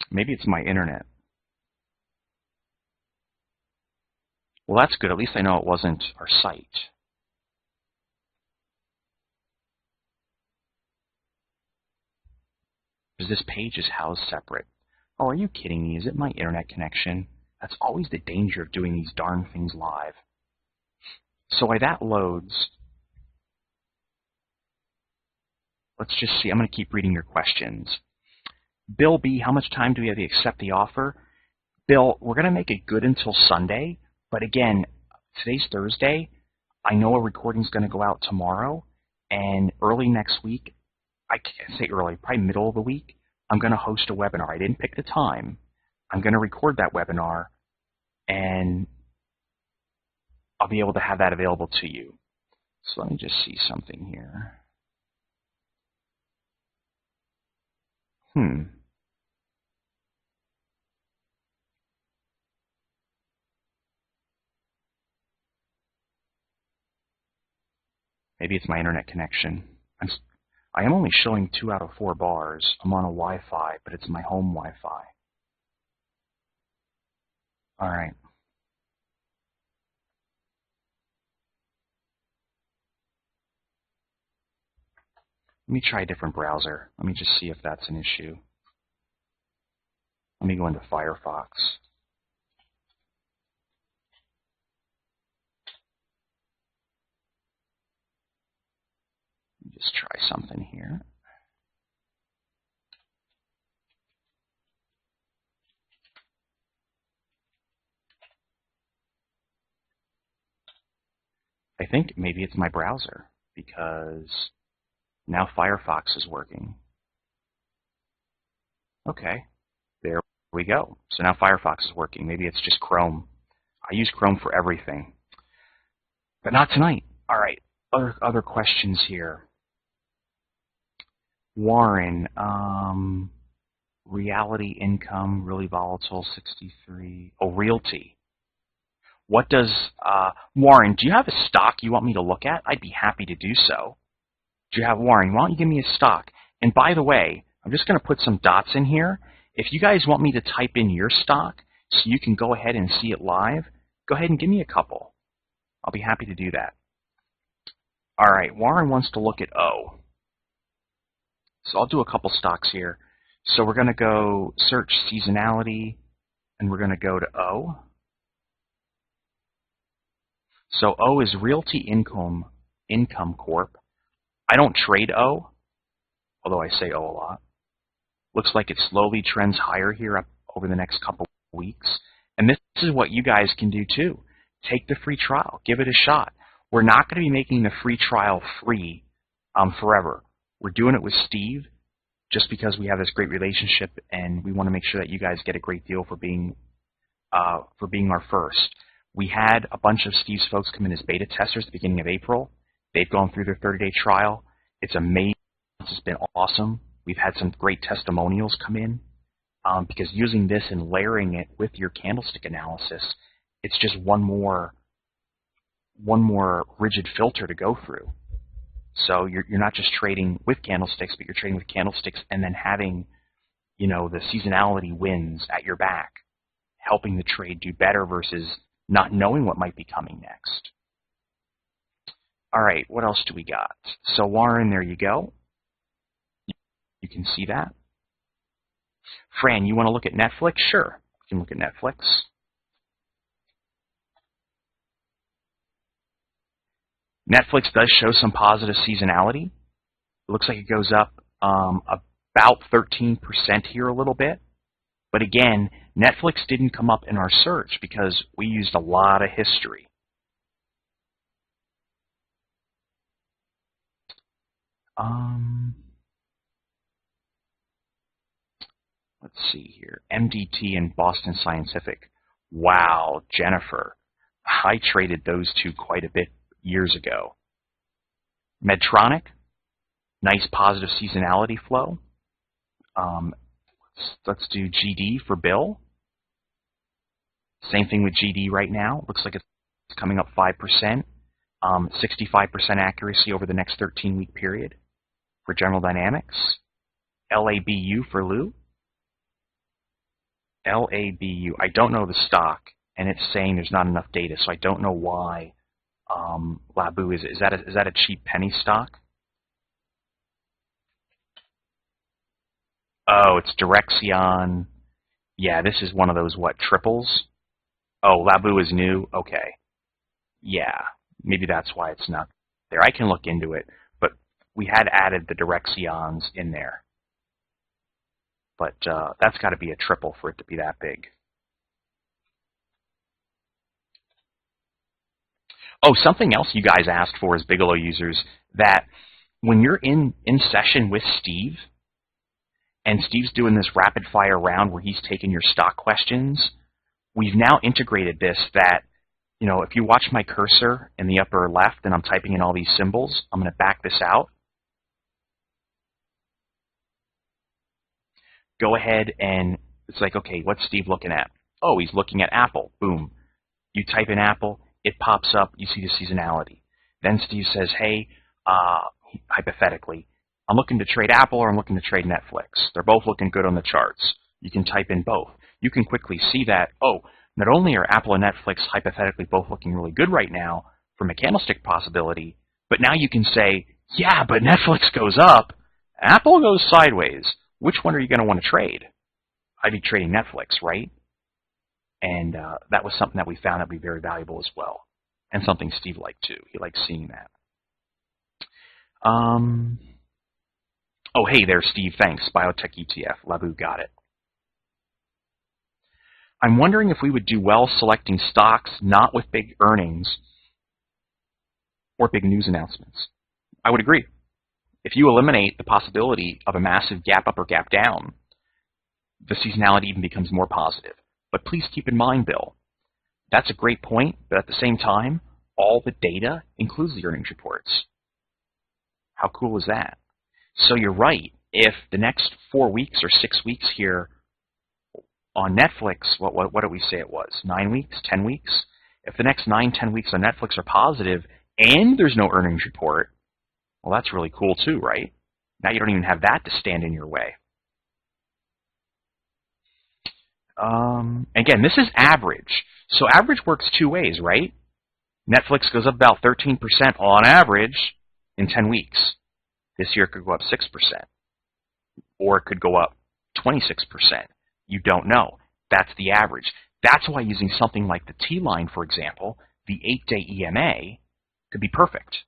Maybe it's my internet. Well, that's good. At least I know it wasn't our site. Because this page is housed separate. Oh, are you kidding me? Is it my internet connection? That's always the danger of doing these darn things live. So while that loads, let's just see. I'm going to keep reading your questions. Bill B., how much time do we have to accept the offer? Bill, we're going to make it good until Sunday. But again, today's Thursday. I know a recording's going to go out tomorrow. And early next week, I can't say early, probably middle of the week, I'm going to host a webinar. I didn't pick the time. I'm going to record that webinar, and I'll be able to have that available to you. So let me just see something here. Maybe it's my internet connection. I am only showing 2 out of 4 bars. I'm on a Wi-Fi, but it's my home Wi-Fi. All right. Let me try a different browser. Let me just see if that's an issue. Let me go into Firefox. Let me just try something here. I think maybe it's my browser, because now Firefox is working. Okay, there we go. So now Firefox is working. Maybe it's just Chrome. I use Chrome for everything, but not tonight. All right, other questions here. Warren, reality income, really volatile, 63. Oh, realty. What does, Warren, do you have a stock you want me to look at? I'd be happy to do so. Do you have, Warren, why don't you give me a stock? And by the way, I'm just going to put some dots in here. If you guys want me to type in your stock so you can go ahead and see it live, go ahead and give me a couple. I'll be happy to do that. All right, Warren wants to look at O. So I'll do a couple stocks here. So we're going to go search seasonality, and we're going to go to O. So O is Realty Income Corp. I don't trade O, although I say O a lot. Looks like it slowly trends higher here up over the next couple weeks. And this is what you guys can do too. Take the free trial. Give it a shot. We're not going to be making the free trial free forever. We're doing it with Steve just because we have this great relationship, and we want to make sure that you guys get a great deal for being our first. We had a bunch of Steve's folks come in as beta testers at the beginning of April. They've gone through their 30-day trial. It's amazing. It's been awesome. We've had some great testimonials come in because using this and layering it with your candlestick analysis, it's just one more rigid filter to go through. So you're not just trading with candlesticks, but you're trading with candlesticks and then having, the seasonality wins at your back, helping the trade do better versus not knowing what might be coming next. All right, what else do we got? So Warren, there you go. You can see that. Fran, you want to look at Netflix? Sure, you can look at Netflix. Netflix does show some positive seasonality. It looks like it goes up about 13% here a little bit. But again, Netflix didn't come up in our search because we used a lot of history. Let's see here. MDT and Boston Scientific. Wow, Jennifer. I traded those two quite a bit years ago. Medtronic, nice positive seasonality flow. Let's do GD for Bill. Same thing with GD right now. Looks like it's coming up 5%. 65% accuracy over the next 13-week period for General Dynamics. LABU for Lou. LABU. I don't know the stock, and it's saying there's not enough data, so I don't know why Labu is that a cheap penny stock? Oh, it's Direxion. Yeah, this is one of those, what, triples? Oh, Labu is new? Okay. Yeah, maybe that's why it's not there. I can look into it, but we had added the Direxions in there. But that's got to be a triple for it to be that big. Oh, something else you guys asked for as Bigelow users, that when you're in session with Steve, and Steve's doing this rapid fire round where he's taking your stock questions, we've now integrated this that, you know, if you watch my cursor in the upper left and I'm typing in all these symbols, I'm going to back this out. Go ahead and it's like, okay, what's Steve looking at? Oh, he's looking at Apple. Boom. You type in Apple, it pops up, you see the seasonality. Then Steve says, hey, hypothetically, I'm looking to trade Apple or I'm looking to trade Netflix. They're both looking good on the charts. You can type in both. You can quickly see that, oh, not only are Apple and Netflix hypothetically both looking really good right now from a candlestick possibility, but now you can say, yeah, but Netflix goes up, Apple goes sideways. Which one are you going to want to trade? I'd be trading Netflix, right? And that was something that we found that would be very valuable as well. And something Steve liked too. He liked seeing that. Oh, hey there, Steve. Thanks. Biotech ETF. Labu got it. I'm wondering if we would do well selecting stocks not with big earnings or big news announcements. I would agree. If you eliminate the possibility of a massive gap up or gap down, the seasonality even becomes more positive. But please keep in mind, Bill, that's a great point, but at the same time, all the data includes the earnings reports. How cool is that? So you're right. If the next 4 weeks or 6 weeks here on Netflix, what did we say it was? 9 weeks? 10 weeks? If the next 9, 10 weeks on Netflix are positive and there's no earnings report, well, that's really cool too, right? Now you don't even have that to stand in your way. Again, this is average. So average works two ways, right? Netflix goes up about 13% on average in 10 weeks. This year it could go up 6%. Or it could go up 26%. You don't know. That's the average. That's why using something like the T-line, for example, the 8-day EMA, could be perfect.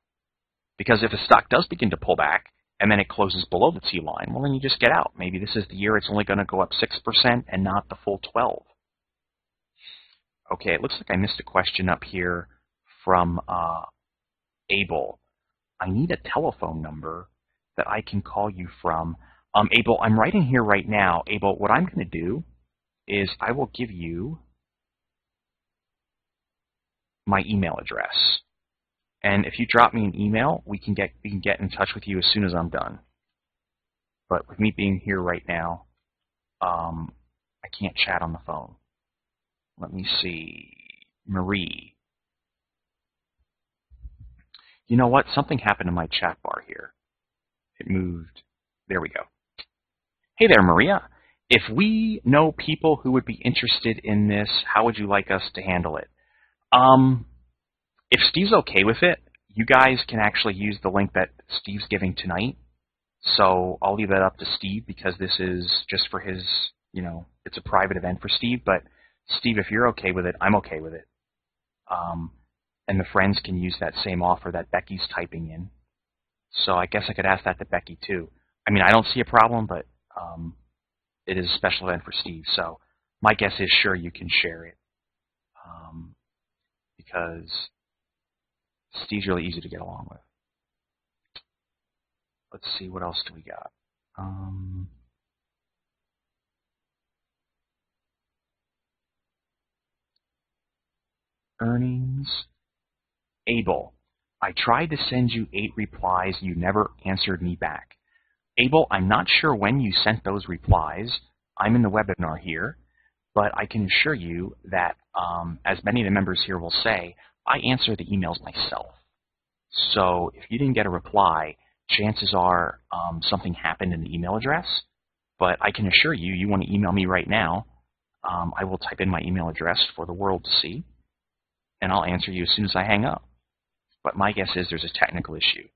Because if a stock does begin to pull back, and then it closes below the T-line, well, then you just get out. Maybe this is the year it's only going to go up 6% and not the full 12%. Okay, it looks like I missed a question up here from Abel. I need a telephone number that I can call you from. Abel, I'm writing here right now. Abel, what I'm going to do is I will give you my email address. And if you drop me an email, we can get in touch with you as soon as I'm done. But with me being here right now, I can't chat on the phone. Let me see. Marie. You know what? Something happened to my chat bar here. It moved. There we go. Hey there, Maria. If we know people who would be interested in this, how would you like us to handle it? If Steve's okay with it, you guys can actually use the link that Steve's giving tonight So I'll leave that up to Steve because this is just for his, it's a private event for Steve. But Steve, if you're okay with it, I'm okay with it. And the friends can use that same offer that Becky's typing in. So I guess I could ask that to Becky too. I mean, I don't see a problem, but it is a special event for Steve. So my guess is sure you can share it because Steve's really easy to get along with. Let's see, what else do we got? Earnings. Abel, I tried to send you 8 replies. You never answered me back. Abel, I'm not sure when you sent those replies. I'm in the webinar here, but I can assure you that, as many of the members here will say, I answer the emails myself. So if you didn't get a reply, chances are something happened in the email address, but I can assure you, you want to email me right now, I will type in my email address for the world to see, and I'll answer you as soon as I hang up. But my guess is there's a technical issue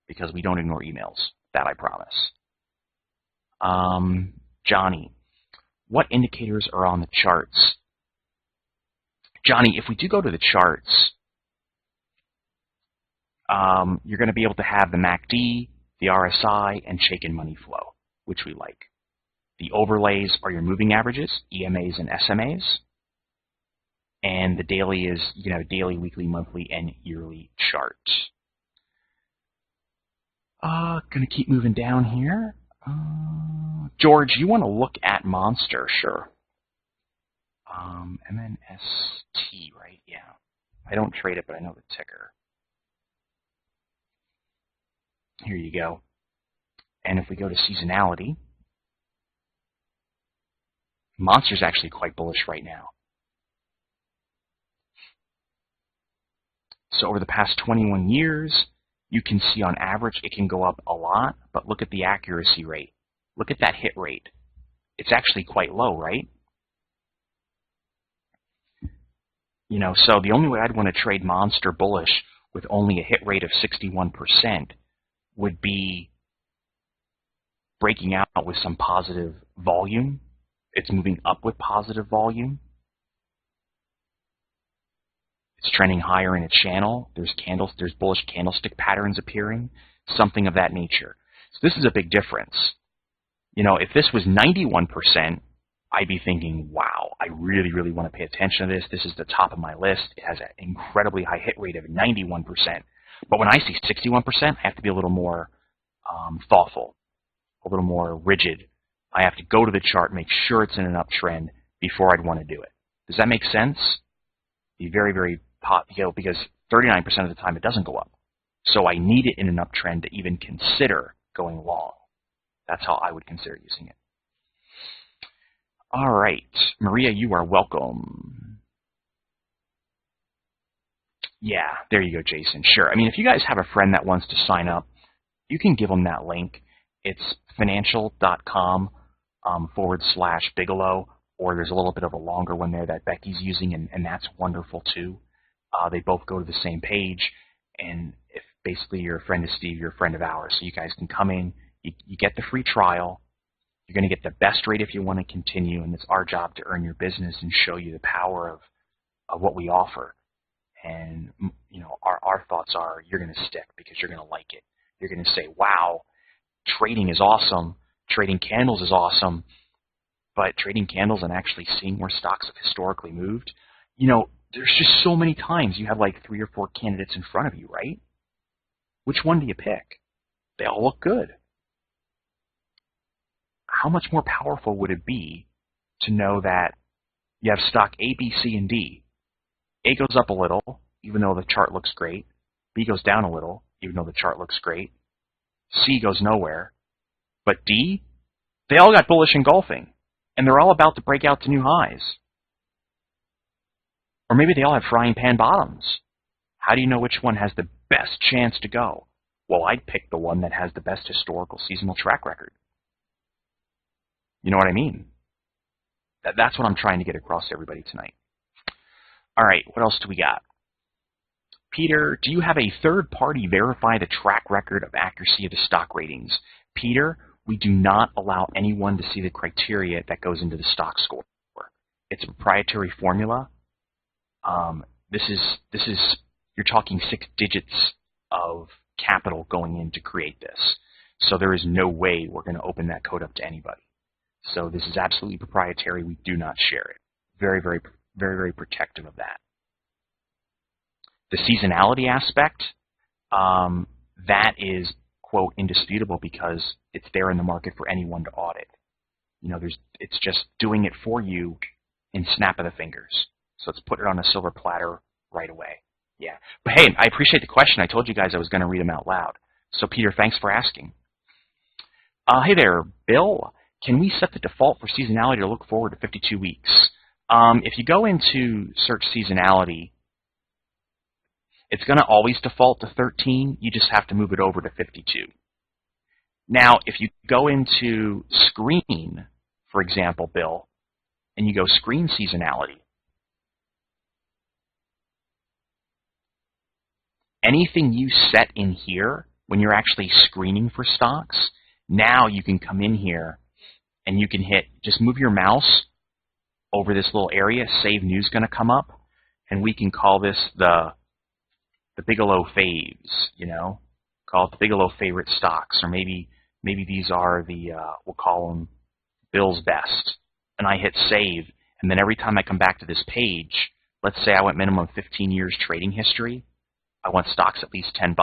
because we don't ignore emails. That I promise. Johnny, what indicators are on the charts? Johnny, if we do go to the charts, you're going to be able to have the MACD, the RSI, and Chaikin money flow, which we like. The overlays are your moving averages, EMAs and SMAs. And the daily is, daily, weekly, monthly, and yearly chart. Going to keep moving down here. George, you want to look at Monster? Sure. MNST, right? Yeah. I don't trade it, but I know the ticker. Here you go. And if we go to seasonality, Monster's actually quite bullish right now. So over the past 21 years, you can see on average it can go up a lot, but look at the accuracy rate. Look at that hit rate. It's actually quite low, right? So the only way I'd want to trade Monster bullish with only a hit rate of 61% would be breaking out with some positive volume. It's moving up with positive volume. It's trending higher in a channel. There's bullish candlestick patterns appearing, something of that nature. So this is a big difference. If this was 91%, I'd be thinking, wow, I really, really want to pay attention to this. This is the top of my list. It has an incredibly high hit rate of 91%. But when I see 61%, I have to be a little more thoughtful, a little more rigid. I have to go to the chart, make sure it's in an uptrend before I'd want to do it. Does that make sense? Be very, very because 39% of the time it doesn't go up. So I need it in an uptrend to even consider going long. That's how I would consider using it. All right, Maria, you are welcome. Yeah, there you go, Jason. Sure. I mean, if you guys have a friend that wants to sign up, you can give them that link. It's financial.com/Bigelow, or there's a little bit of a longer one there that Becky's using, and that's wonderful too. They both go to the same page, and if basically you're a friend of Steve, you're a friend of ours. So you guys can come in, you get the free trial. You're going to get the best rate if you want to continue, and it's our job to earn your business and show you the power of what we offer. And our thoughts are you're going to stick because you're going to like it. You're going to say, wow, trading is awesome. Trading candles is awesome. But trading candles and actually seeing where stocks have historically moved, there's just so many times you have like 3 or 4 candidates in front of you, right? Which one do you pick? They all look good. How much more powerful would it be to know that you have stock A, B, C, and D? A goes up a little, even though the chart looks great. B goes down a little, even though the chart looks great. C goes nowhere. But D, they all got bullish engulfing, and they're all about to break out to new highs. Or maybe they all have frying pan bottoms. How do you know which one has the best chance to go? Well, I'd pick the one that has the best historical seasonal track record. You know what I mean? That's what I'm trying to get across to everybody tonight. All right, what else do we got? Peter, do you have a third party verify the track record of accuracy of the stock ratings? Peter, we do not allow anyone to see the criteria that goes into the stock score. It's a proprietary formula. This is you're talking 6 digits of capital going in to create this. So there is no way we're going to open that code up to anybody. So this is absolutely proprietary. We do not share it. Very, very, very, very protective of that. The seasonality aspect, that is, quote, indisputable because it's there in the market for anyone to audit. You know, it's just doing it for you in snap of the fingers. So let's put it on a silver platter right away. Yeah. But hey, I appreciate the question. I told you guys I was going to read them out loud. So Peter, thanks for asking. Hey there, Bill. Can we set the default for seasonality to look forward to 52 weeks? If you go into search seasonality, it's going to always default to 13. You just have to move it over to 52. Now, if you go into screen, for example, Bill, and you go screen seasonality, anything you set in here when you're actually screening for stocks, now you can come in here and you can just move your mouse over this little area, Save News going to come up, and we can call this the Bigelow Faves, you know, call it the Bigelow Favorite Stocks, or maybe these are the, we'll call them Bill's Best. And I hit Save, and then every time I come back to this page, let's say I went minimum 15 years trading history, I want stocks at least $10,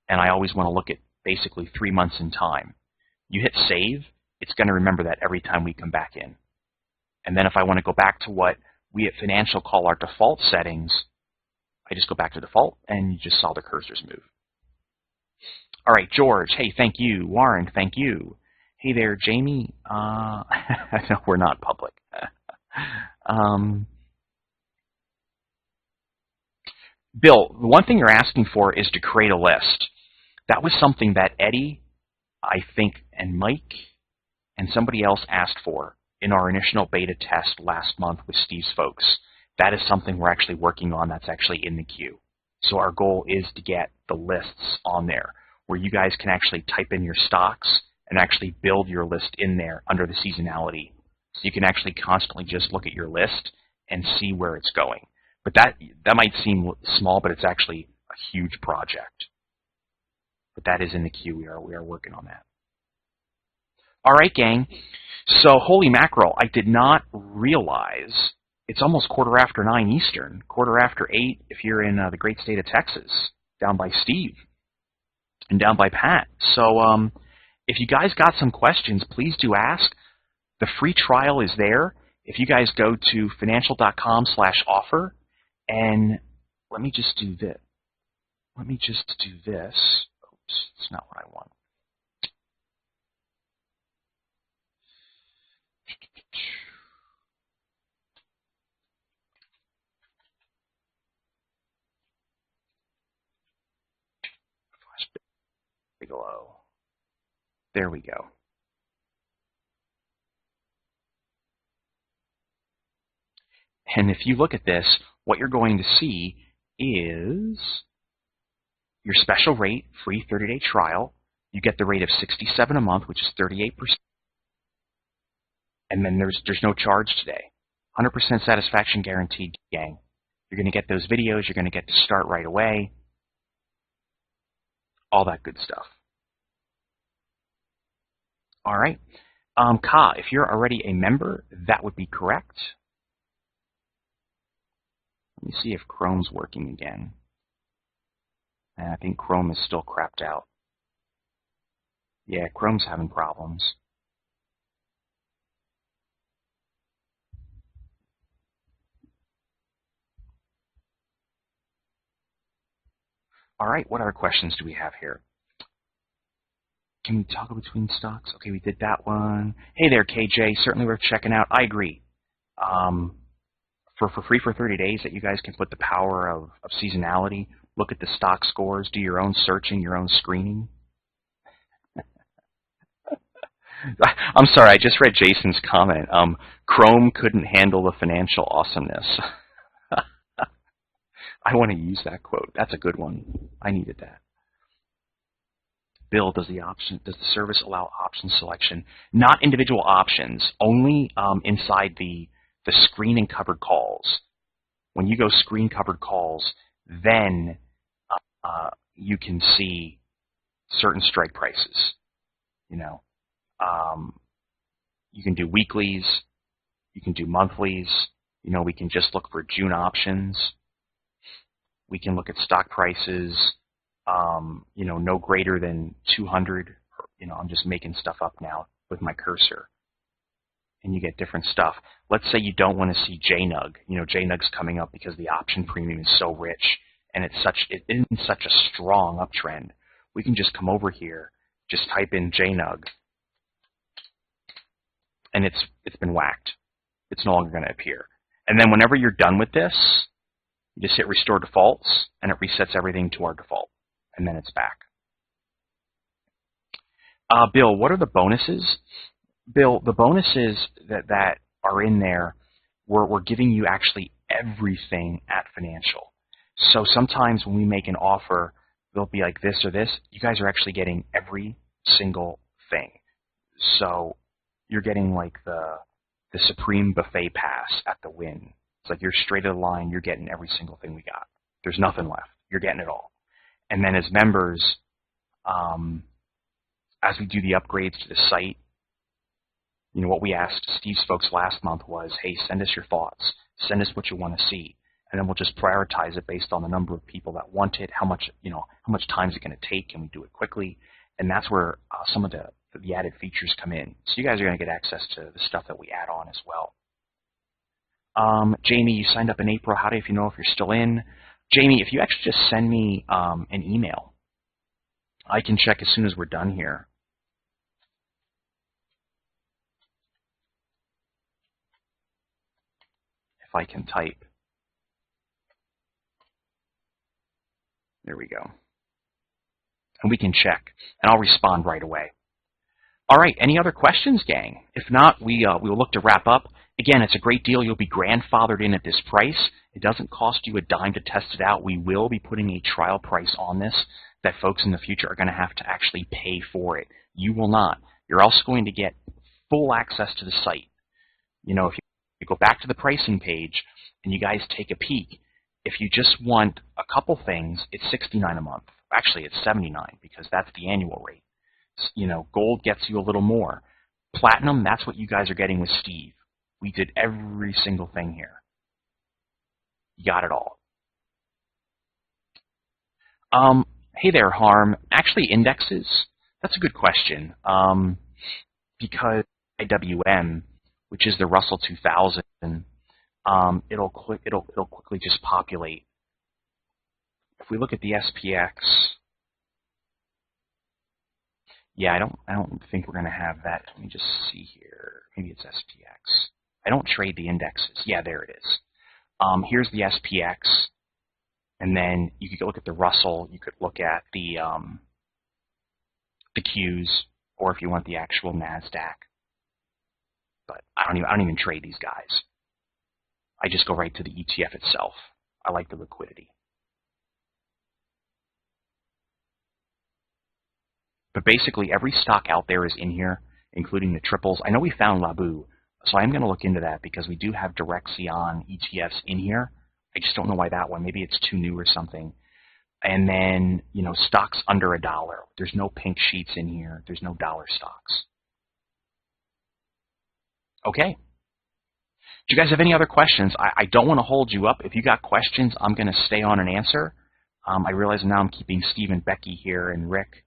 and I always want to look at basically 3 months in time. You hit Save, it's going to remember that every time we come back in. And then if I want to go back to what we at Financial call our default settings, I just go back to default, and you just saw the cursors move. All right, George, hey, thank you. Warren, thank you. Hey there, Jamie. No, we're not public. Bill, the one thing you're asking for is to create a list. That was something that Eddie, I think, and Mike, and somebody else asked for in our initial beta test last month with Steve's folks. That is something we're actually working on that's actually in the queue. So our goal is to get the lists on there where you guys can actually type in your stocks and actually build your list in there under the seasonality. So you can actually constantly just look at your list and see where it's going. But that might seem small, but it's actually a huge project. But that is in the queue. We are working on that. All right, gang. So holy mackerel, I did not realize it's almost 9:15 Eastern, 8:15 if you're in the great state of Texas, down by Steve and down by Pat. So if you guys got some questions, please do ask. The free trial is there. If you guys go to financial.com/offer, and let me just do this. Oops, it's not what I want. Bigelow. There we go. And if you look at this, what you're going to see is your special rate, free 30-day trial. You get the rate of $67 a month, which is 38%. And then there's no charge today. 100% satisfaction guaranteed, gang. You're going to get those videos. You're going to get to start right away. All that good stuff. All right. Ka, if you're already a member, that would be correct. Let me see if Chrome's working again. And I think Chrome is still crapped out. Yeah, Chrome's having problems. All right, what other questions do we have here? Can we toggle between stocks? Okay, we did that one. Hey there, KJ. Certainly worth checking out. I agree. For free for 30 days that you guys can put the power of seasonality, look at the stock scores, do your own searching, your own screening. I'm sorry, I just read Jason's comment. Chrome couldn't handle the financial awesomeness. I want to use that quote. That's a good one. I needed that. Bill, does the service allow option selection? Not individual options, only inside the screen and covered calls. When you go screen covered calls, then you can see certain strike prices. You know, you can do weeklies, you can do monthlies. You know, we can just look for June options. We can look at stock prices. You know, no greater than 200. You know, I'm just making stuff up now with my cursor. And you get different stuff. Let's say you don't want to see JNUG. You know, JNUG's coming up because the option premium is so rich and it's in such a strong uptrend. We can just come over here, just type in JNUG, and it's been whacked. It's no longer going to appear. And then whenever you're done with this, you just hit Restore Defaults, and it resets everything to our default, and then it's back. Bill, what are the bonuses? Bill, the bonuses that are in there, we're giving you actually everything at Financial. So sometimes when we make an offer, they'll be like this or this. You guys are actually getting every single thing. So you're getting like the Supreme Buffet Pass at the Wynn. It's like you're straight of the line. You're getting every single thing we got. There's nothing left. You're getting it all. And then as members, as we do the upgrades to the site, you know, what we asked Steve's folks last month was, hey, send us your thoughts. Send us what you want to see. And then we'll just prioritize it based on the number of people that want it, how much time is it going to take, can we do it quickly? And that's where some of the added features come in. So you guys are going to get access to the stuff that we add on as well. Jamie, you signed up in April. How do you know if you're still in? Jamie, if you actually just send me an email, I can check as soon as we're done here. If I can type. There we go. And we can check, and I'll respond right away. All right, any other questions, gang? If not, we will look to wrap up. Again, it's a great deal. You'll be grandfathered in at this price. It doesn't cost you a dime to test it out. We will be putting a trial price on this that folks in the future are going to have to actually pay for it. You will not. You're also going to get full access to the site. You know, if you go back to the pricing page and you guys take a peek, if you just want a couple things, it's $69 a month. Actually, it's $79 because that's the annual rate. You know, gold gets you a little more. Platinum, that's what you guys are getting with Steve. We did every single thing here. You got it all. Hey there, Harm. Actually, indexes, that's a good question. Because IWM, which is the Russell 2000, it'll quickly just populate. If we look at the SPX, yeah, I don't think we're going to have that. Let me just see here. Maybe it's SPX. I don't trade the indexes. Yeah, there it is. Here's the SPX, and then you could look at the Russell. You could look at the Qs, or if you want the actual NASDAQ. But I don't even trade these guys. I just go right to the ETF itself. I like the liquidity. But basically, every stock out there is in here, including the triples. I know we found Labu, so I'm going to look into that because we do have direct Xi'an ETFs in here. I just don't know why that one. Maybe it's too new or something. And then, you know, stocks under $1. There's no pink sheets in here. There's no dollar stocks. Okay. Do you guys have any other questions? I don't want to hold you up. If you got questions, I'm going to stay on and answer. I realize now I'm keeping Steve and Becky here and Rick.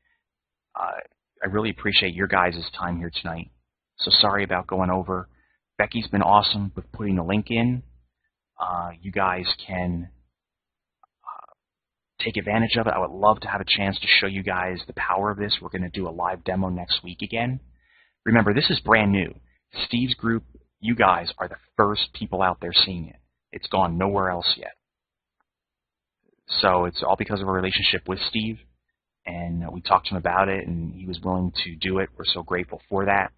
I really appreciate your guys' time here tonight. So sorry about going over. Becky's been awesome with putting the link in. You guys can take advantage of it. I would love to have a chance to show you guys the power of this. We're going to do a live demo next week again. Remember, this is brand new. Steve's group, you guys are the first people out there seeing it. It's gone nowhere else yet. So it's all because of our relationship with Steve. And we talked to him about it, and he was willing to do it. We're so grateful for that.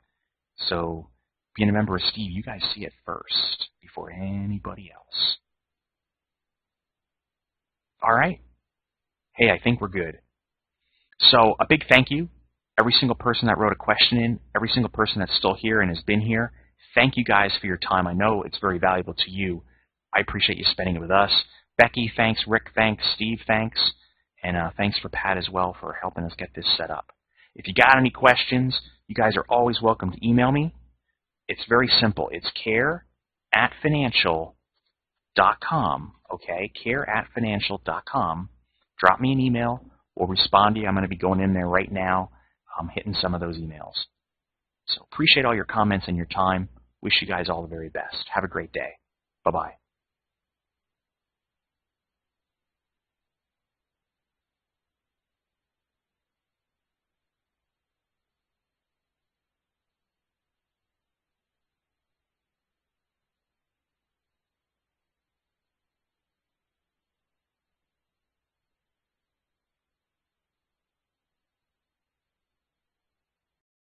So being a member of Steve, you guys see it first before anybody else. All right. Hey, I think we're good. So a big thank you Every single person that wrote a question in, every single person that's still here and has been here, thank you guys for your time. I know it's very valuable to you. I appreciate you spending it with us. Becky, thanks. Rick, thanks. Steve, thanks. And thanks for Pat as well for helping us get this set up. If you got any questions, you guys are always welcome to email me. It's very simple. It's care@financial.com. Okay, care@financial.com. Drop me an email. We'll respond to you. I'm going to be going in there right now. I'm hitting some of those emails. So appreciate all your comments and your time. Wish you guys all the very best. Have a great day. Bye-bye.